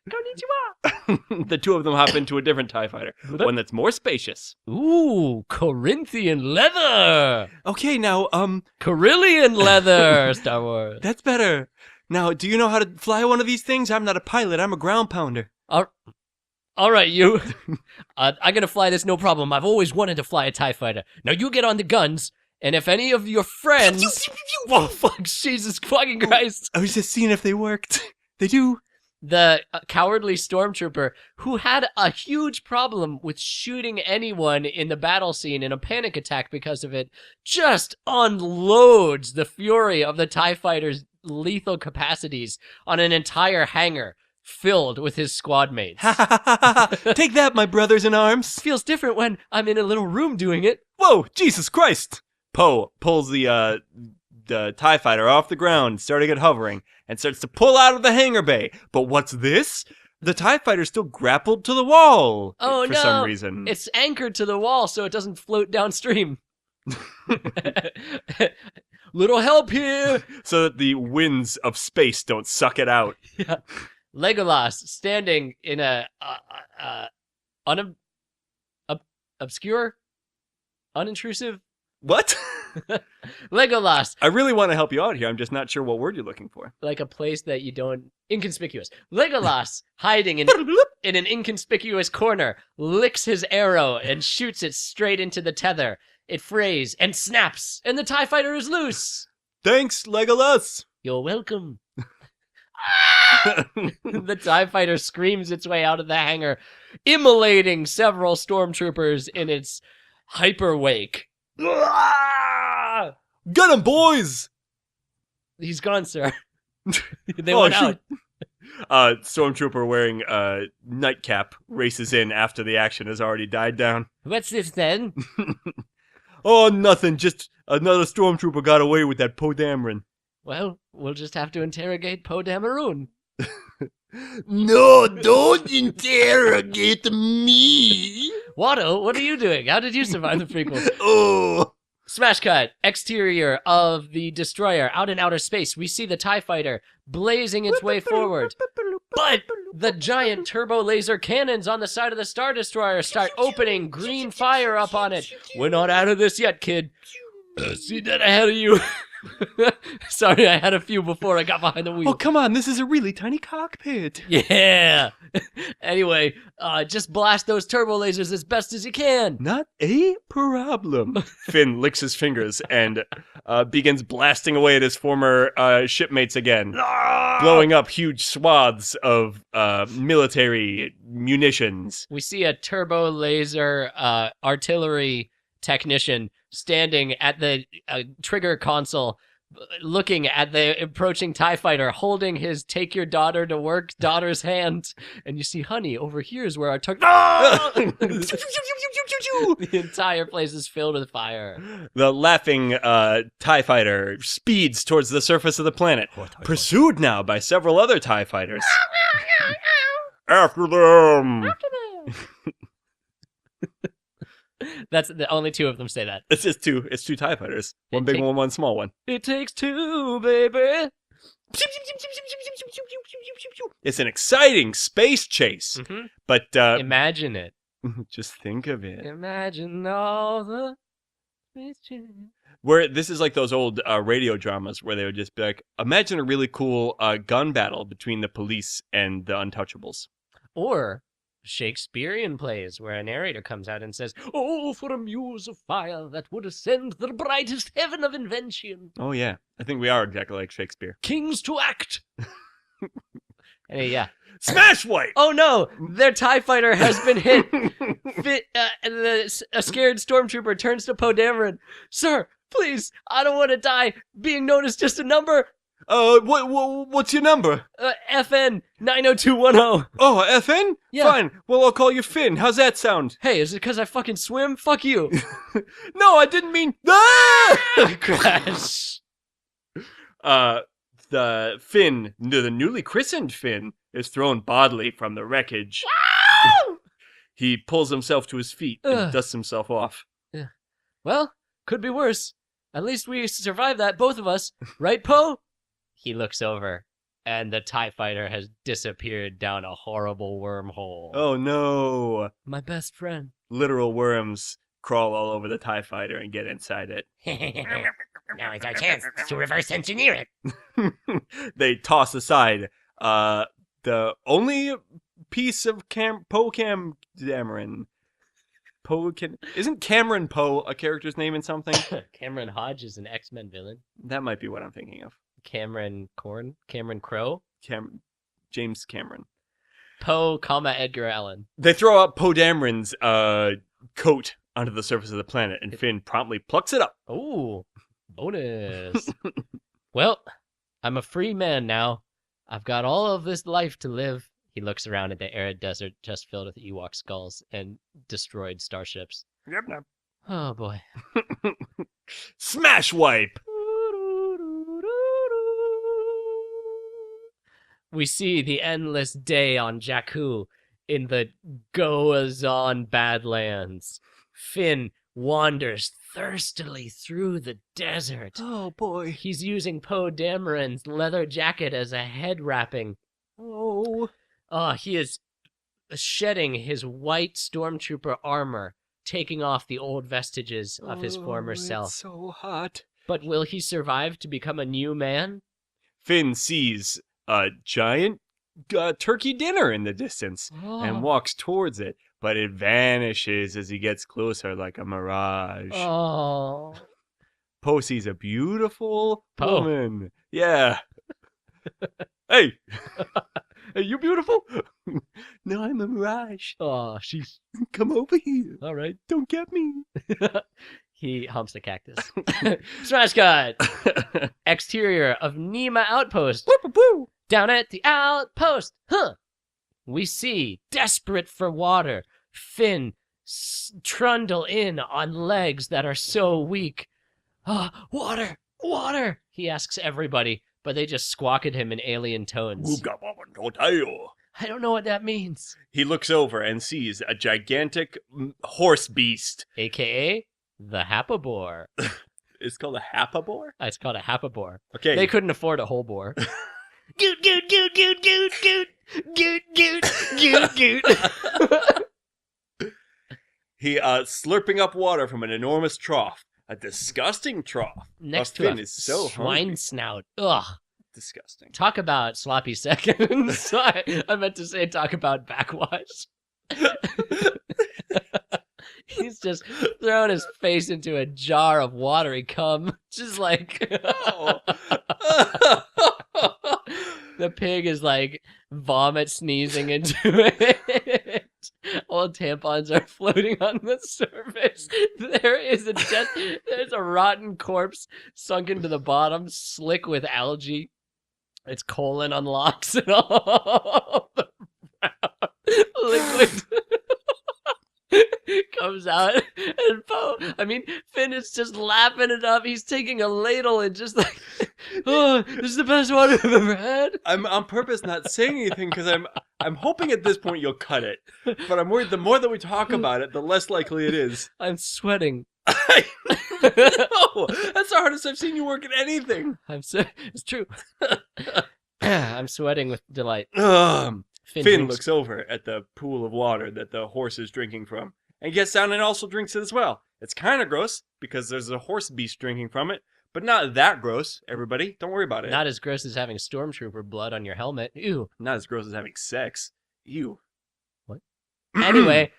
Konnichiwa. The 2 of them hop into a different TIE fighter, one that's more spacious. Ooh, Corinthian leather. Okay, now, Carillion leather, Star Wars. that's better. Now, do you know how to fly one of these things? I'm not a pilot. I'm a ground pounder. All right, you. I'm gonna fly this, no problem. I've always wanted to fly a TIE fighter. Now you get on the guns, and if any of your friends... Whoa, fuck, Jesus fucking Christ. I was just seeing if they worked. They do. The cowardly stormtrooper who had a huge problem with shooting anyone in the battle scene in a panic attack because of it just unloads the fury of the TIE fighter's lethal capacities on an entire hangar filled with his squad mates. Take that, my brothers in arms. Feels different when I'm in a little room doing it. Whoa, Jesus Christ. Poe pulls the TIE fighter off the ground, starting it hovering, and starts to pull out of the hangar bay. But what's this? The TIE fighter's still grappled to the wall. Oh, for no. some reason. It's anchored to the wall so it doesn't float downstream. Little help here. So that the winds of space don't suck it out. Yeah. Legolas standing in a obscure, unintrusive What? Legolas, I really want to help you out here. I'm just not sure what word you're looking for. like a place that you don't inconspicuous. Legolas hiding in an inconspicuous corner licks his arrow and shoots it straight into the tether. It frays and snaps, and the TIE fighter is loose. Thanks, Legolas. You're welcome. The TIE fighter screams its way out of the hangar, immolating several stormtroopers in its hyper wake. Get him, boys! He's gone, sir. They Oh, went shoot. out. Stormtrooper wearing a nightcap races in after the action has already died down. What's this then? Oh, nothing. Just another stormtrooper got away with that Poe Dameron. Well, we'll just have to interrogate Poe Dameron. No, don't interrogate me. Watto, what are you doing? How did you survive the prequels? Oh. Smash cut. Exterior of the destroyer out in outer space. We see the TIE fighter blazing its way forward. But the giant turbo laser cannons on the side of the Star Destroyer start opening green fire up on it. We're not out of this yet, kid. See that ahead of you. Sorry, I had a few before I got behind the wheel. Oh, come on. This is a really tiny cockpit. Yeah. Anyway, just blast those turbo lasers as best as you can. Not a problem. Finn licks his fingers and begins blasting away at his former shipmates again, blowing up huge swaths of military munitions. We see a turbo laser artillery technician standing at the trigger console, looking at the approaching TIE fighter, holding his take your daughter to work daughter's hand. And you see, honey, over here is where our the entire place is filled with fire. The laughing TIE fighter speeds towards the surface of the planet, pursued now by several other TIE fighters. After them! That's the only 2 of them say that. It's just two. It's 2 TIE fighters. One big one, one small one. It takes 2, baby. It's an exciting space chase. Mhm. But Imagine it. just think of it. Imagine all the Where this is like those old radio dramas where they would just be like, imagine a really cool gun battle between the police and the Untouchables. Or Shakespearean plays where a narrator comes out and says, "Oh, for a muse of fire that would ascend the brightest heaven of invention. Oh, yeah. I think we are exactly like Shakespeare. Kings to act." Anyway, yeah. Smash White! Oh no! Their TIE fighter has been hit. A scared stormtrooper turns to Poe Dameron. "Sir, please, I don't want to die. Being known as just a number. What's your number? FN 90210. Oh, FN? Yeah. Fine. Well, I'll call you Finn. How's that sound? Hey, is it because I fucking swim? Fuck you." No, I didn't mean... Ah! Crash. The Finn, the newly christened Finn, is thrown bodily from the wreckage. He pulls himself to his feet and dusts himself off. Yeah. Well, could be worse. At least we survived that, both of us. Right, Poe? He looks over, and the TIE fighter has disappeared down a horrible wormhole. Oh no! My best friend. Literal worms crawl all over the TIE fighter and get inside it. Now is our chance to reverse engineer it. They toss aside the only piece of Poe Dameron. Isn't Cameron Poe a character's name in something? Cameron Hodge is an X-Men villain. That might be what I'm thinking of. Cameron Crowe. James Cameron. Poe, Edgar Allan. They throw out Poe Dameron's coat onto the surface of the planet, and Finn promptly plucks it up. Oh, bonus. Well, I'm a free man now. I've got all of this life to live. He looks around at the arid desert just filled with Ewok skulls and destroyed starships. Yep. Oh, boy. Smash wipe! We see the endless day on Jakku in the Goazon Badlands. Finn wanders thirstily through the desert. Oh, boy. He's using Poe Dameron's leather jacket as a head wrapping. Oh. He is shedding his white stormtrooper armor, taking off the old vestiges of his former self. It's so hot. But will he survive to become a new man? Finn sees a giant turkey dinner in the distance and walks towards it, but it vanishes as he gets closer like a mirage. Oh. Poe sees a beautiful woman. Yeah. Hey. Are you beautiful? No, I'm a mirage. Oh, she's... Come over here. All right. Don't get me. He humps the cactus. Smash cut! Exterior of Nema Outpost. Down at the outpost. We see, desperate for water, Finn trundle in on legs that are so weak. Water! Water! He asks everybody, but they just squawk at him in alien tones. I don't know what that means. He looks over and sees a gigantic horse beast. AKA the Hapabore. It's called a Hapabore? It's called a Hapabore. Okay. They couldn't afford a whole boar. Goot, goot, goot, goot, goot, goot. Goot, goot, goot, goot. He slurping up water from an enormous trough. A disgusting trough. Next to Finn a is so swine hungry. snout. Ugh. Disgusting. Talk about sloppy seconds. I meant to say talk about backwash. He's just throwing his face into a jar of watery cum. Just like... The pig is like vomit sneezing into it. Old tampons are floating on the surface. There's a rotten corpse sunk into the bottom, slick with algae. Its colon unlocks and all the liquid comes out. And Finn is just lapping it up. He's taking a ladle and just like, oh, this is the best water I've ever had. I'm on purpose not saying anything because I'm hoping at this point you'll cut it. But I'm worried the more that we talk about it, the less likely it is. I'm sweating. No, that's the hardest I've seen you work at anything. It's true. I'm sweating with delight. Finn looks over at the pool of water that the horse is drinking from and gets down and also drinks it as well. It's kind of gross because there's a horse beast drinking from it, but not that gross, everybody. Don't worry about it. Not as gross as having stormtrooper blood on your helmet. Ew. Not as gross as having sex. Ew. What? Anyway,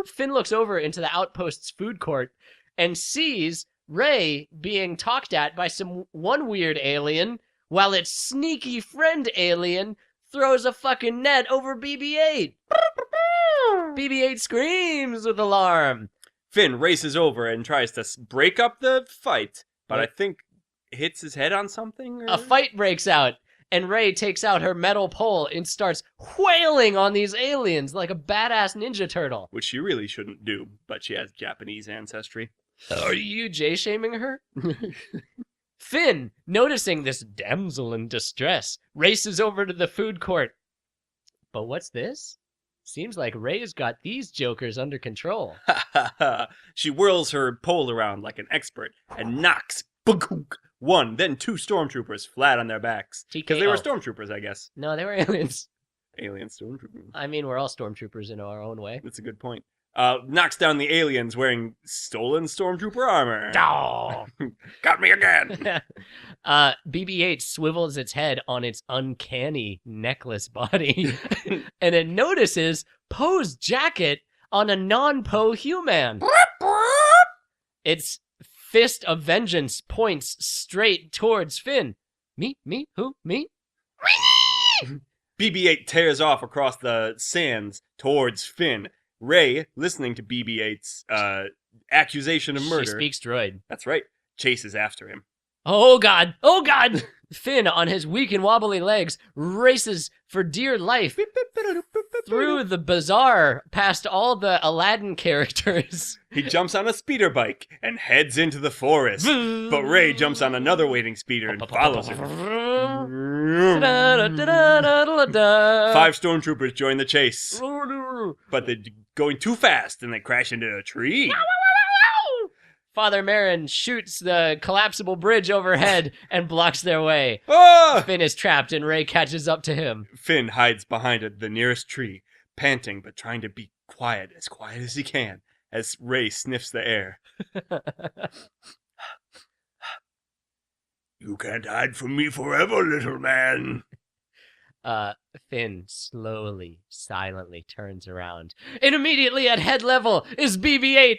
Finn looks over into the outpost's food court and sees Rey being talked at by one weird alien, while its sneaky friend alien throws a fucking net over BB-8. BB-8 screams with alarm. Finn races over and tries to break up the fight, but I think hits his head on something? Or... A fight breaks out, and Rey takes out her metal pole and starts wailing on these aliens like a badass ninja turtle. Which she really shouldn't do, but she has Japanese ancestry. Are you J-shaming her? Finn, noticing this damsel in distress, races over to the food court. But what's this? Seems like Rey's got these jokers under control. She whirls her pole around like an expert and knocks one, then two stormtroopers flat on their backs. Because they were stormtroopers, I guess. No, they were aliens. Alien stormtroopers. I mean, we're all stormtroopers in our own way. That's a good point. Knocks down the aliens wearing stolen stormtrooper armor. Oh. Got me again. BB-8 swivels its head on its uncanny necklace body, and it notices Poe's jacket on a non-Poe human. Its fist of vengeance points straight towards Finn. Me? Who? Me? BB-8 tears off across the sands towards Finn. Rey, listening to BB-8's accusation of murder... She speaks droid. That's right. Chases after him. Oh, God! Oh, God! Finn, on his weak and wobbly legs, races for dear life through the bazaar past all the Aladdin characters. He jumps on a speeder bike and heads into the forest. But Rey jumps on another waiting speeder and follows him. 5 stormtroopers join the chase. But they're going too fast and they crash into a tree. Father Merrin shoots the collapsible bridge overhead and blocks their way. Ah! Finn is trapped and Rey catches up to him. Finn hides behind the nearest tree, panting but trying to be quiet as he can, as Rey sniffs the air. You can't hide from me forever, little man. Finn slowly, silently turns around. And immediately at head level is BB-8.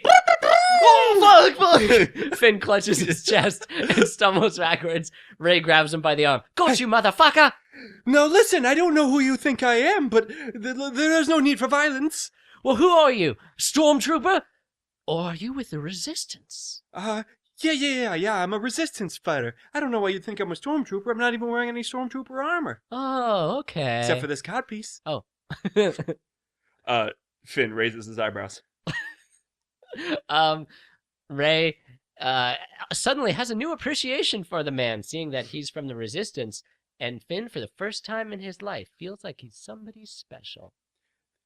Oh, fuck! Finn clutches his chest and stumbles backwards. Rey grabs him by the arm. Got you, motherfucker! No, listen, I don't know who you think I am, but there's no need for violence. Well, who are you? Stormtrooper? Or are you with the Resistance? Yeah, I'm a resistance fighter. I don't know why you think I'm a stormtrooper. I'm not even wearing any stormtrooper armor. Oh, okay. Except for this codpiece. Oh. Finn raises his eyebrows. Rey suddenly has a new appreciation for the man, seeing that he's from the Resistance, and Finn, for the first time in his life, feels like he's somebody special.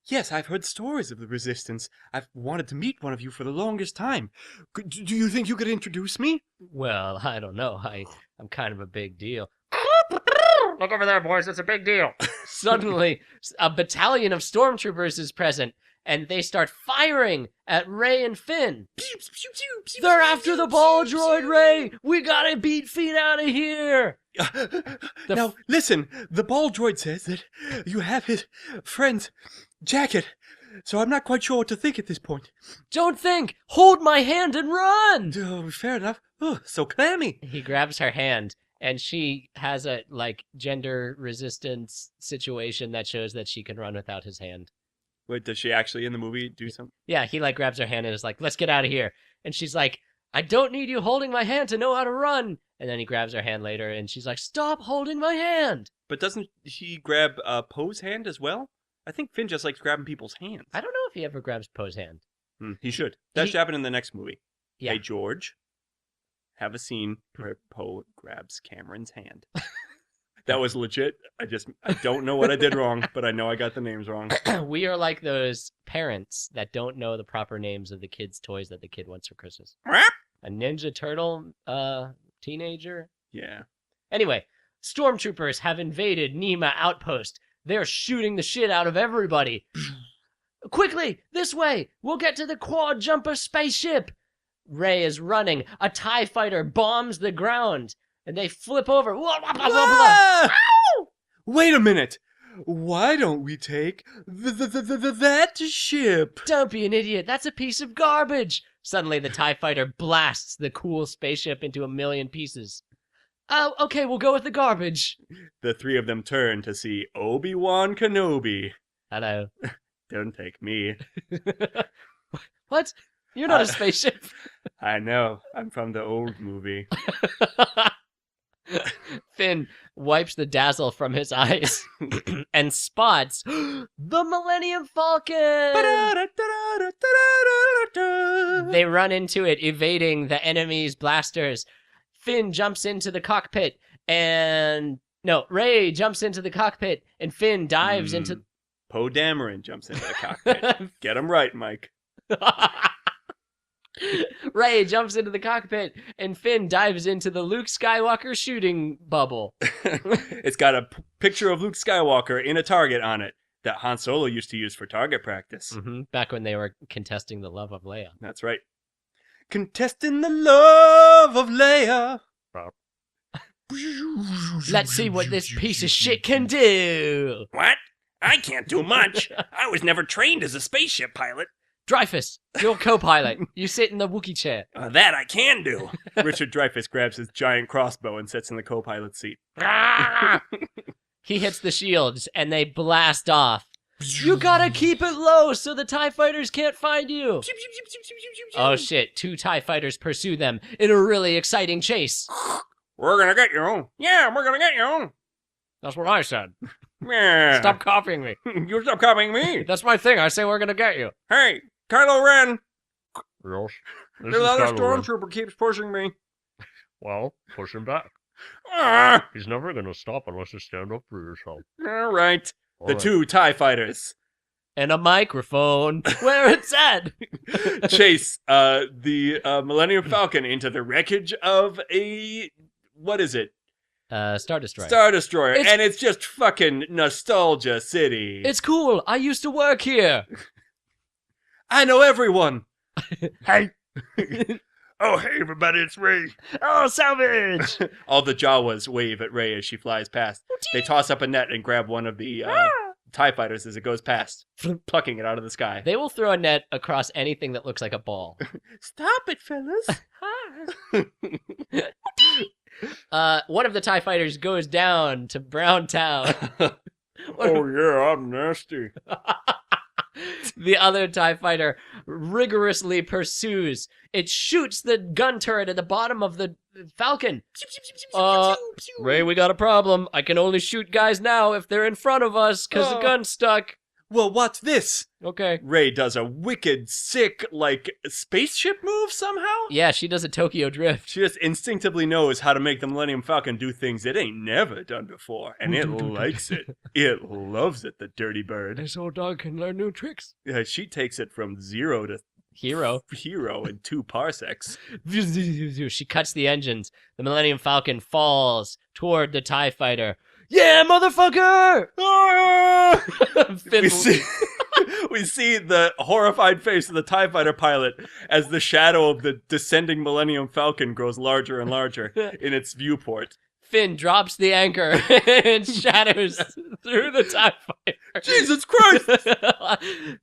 Yes, I've heard stories of the Resistance. I've wanted to meet one of you for the longest time. Do you think you could introduce me? Well, I don't know. I'm kind of a big deal. Look over there, boys. It's a big deal. Suddenly, a battalion of stormtroopers is present, and they start firing at Rey and Finn. They're after the ball droid, Rey! We gotta beat Finn out of here! Now, listen, the ball droid says that you have his friend's jacket, so I'm not quite sure what to think at this point. Don't think! Hold my hand and run! Oh, fair enough. Oh, so clammy. He grabs her hand, and she has a, gender resistance situation that shows that she can run without his hand. Wait, does she actually in the movie do something? Yeah, he grabs her hand and is like, let's get out of here. And she's like, I don't need you holding my hand to know how to run. And then he grabs her hand later and she's like, stop holding my hand. But doesn't he grab Poe's hand as well? I think Finn just likes grabbing people's hands. I don't know if he ever grabs Poe's hand. He should. That should happen in the next movie. Yeah. Hey, George, have a scene where Poe grabs Cameron's hand. That was legit. I don't know what I did wrong, but I know I got the names wrong. We are like those parents that don't know the proper names of the kids' toys that the kid wants for Christmas. A Ninja Turtle teenager? Yeah. Anyway, stormtroopers have invaded Nema Outpost. They're shooting the shit out of everybody. Quickly, this way! We'll get to the quad jumper spaceship! Ray is running. A TIE fighter bombs the ground, and they flip over. Ah! Wait a minute. Why don't we take that ship? Don't be an idiot. That's a piece of garbage. Suddenly, the TIE fighter blasts the cool spaceship into a million pieces. Oh, okay, we'll go with the garbage. The three of them turn to see Obi-Wan Kenobi. Hello. Don't take me. What? You're not a spaceship. I know. I'm from the old movie. Finn wipes the dazzle from his eyes and spots the Millennium Falcon. They run into it, evading the enemy's blasters. Finn jumps into the cockpit and... No, Ray jumps into the cockpit and Finn dives into... Poe Dameron jumps into the cockpit. Get him right, Mike. Ray jumps into the cockpit and Finn dives into the Luke Skywalker shooting bubble. It's got a picture of Luke Skywalker in a target on it that Han Solo used to use for target practice. Mm-hmm. Back when they were contesting the love of Leia. That's right. Contesting the love of Leia. Let's see what this piece of shit can do. What? I can't do much. I was never trained as a spaceship pilot. Dreyfus, you're co-pilot. You sit in the Wookiee chair. That I can do. Richard Dreyfuss grabs his giant crossbow and sits in the co-pilot seat. He hits the shields and they blast off. You gotta keep it low so the TIE fighters can't find you. Oh shit, 2 TIE fighters pursue them in a really exciting chase. We're gonna get you. Yeah, we're gonna get you. That's what I said. Yeah. Stop copying me. You stop copying me. That's my thing. I say we're gonna get you. Hey, Kylo Ren. Yes. This The is other Kylo Ren. stormtrooper keeps pushing me. Well, push him back. Ah, He's never gonna stop unless you stand up for yourself. All right. All The right. 2 TIE fighters And a microphone. Where it's at. chase the Millennium Falcon into the wreckage of a... What is it? Star Destroyer. Star Destroyer. It's- And it's just fucking Nostalgia City. It's cool. I used to work here. I know everyone. hey. Oh, hey, everybody, it's Ray. Oh, salvage. All the Jawas wave at Rey as she flies past. They toss up a net and grab one of the TIE fighters as it goes past, plucking it out of the sky. They will throw a net across anything that looks like a ball. Stop it, fellas. One of the TIE fighters goes down to Browntown. Oh, yeah, I'm nasty. The other TIE fighter rigorously pursues. It shoots the gun turret at the bottom of the Falcon. Ray, we got a problem. I can only shoot guys now if they're in front of us because the gun's stuck. Well, what's this? Okay. Rey does a wicked, sick, spaceship move somehow? Yeah, she does a Tokyo drift. She just instinctively knows how to make the Millennium Falcon do things it ain't never done before, and it likes it. It loves it, the dirty bird. This old dog can learn new tricks. Yeah, she takes it from 0 to Hero. in 2 parsecs. She cuts the engines. The Millennium Falcon falls toward the TIE fighter. Yeah, motherfucker! Ah! Finn- We see the horrified face of the TIE fighter pilot as the shadow of the descending Millennium Falcon grows larger and larger in its viewport. Finn drops the anchor and shatters through the TIE fighter. Jesus Christ!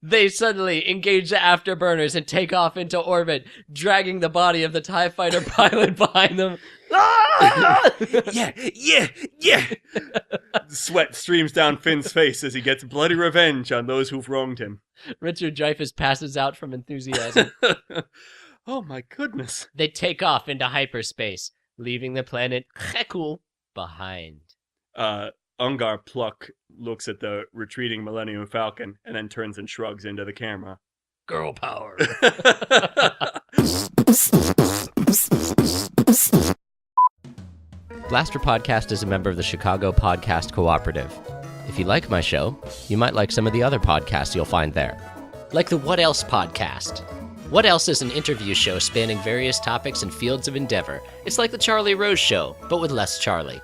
They suddenly engage the afterburners and take off into orbit, dragging the body of the TIE fighter pilot behind them. Yeah! Sweat streams down Finn's face as he gets bloody revenge on those who've wronged him. Richard Dreyfuss passes out from enthusiasm. Oh my goodness. They take off into hyperspace, leaving the planet Jakku behind. Ungar Pluck looks at the retreating Millennium Falcon and then turns and shrugs into the camera. Girl power. Blastropodcast is a member of the Chicago Podcast Cooperative. If you like my show, you might like some of the other podcasts you'll find there. Like the What Else podcast. What Else is an interview show spanning various topics and fields of endeavor. It's like the Charlie Rose Show, but with less Charlie.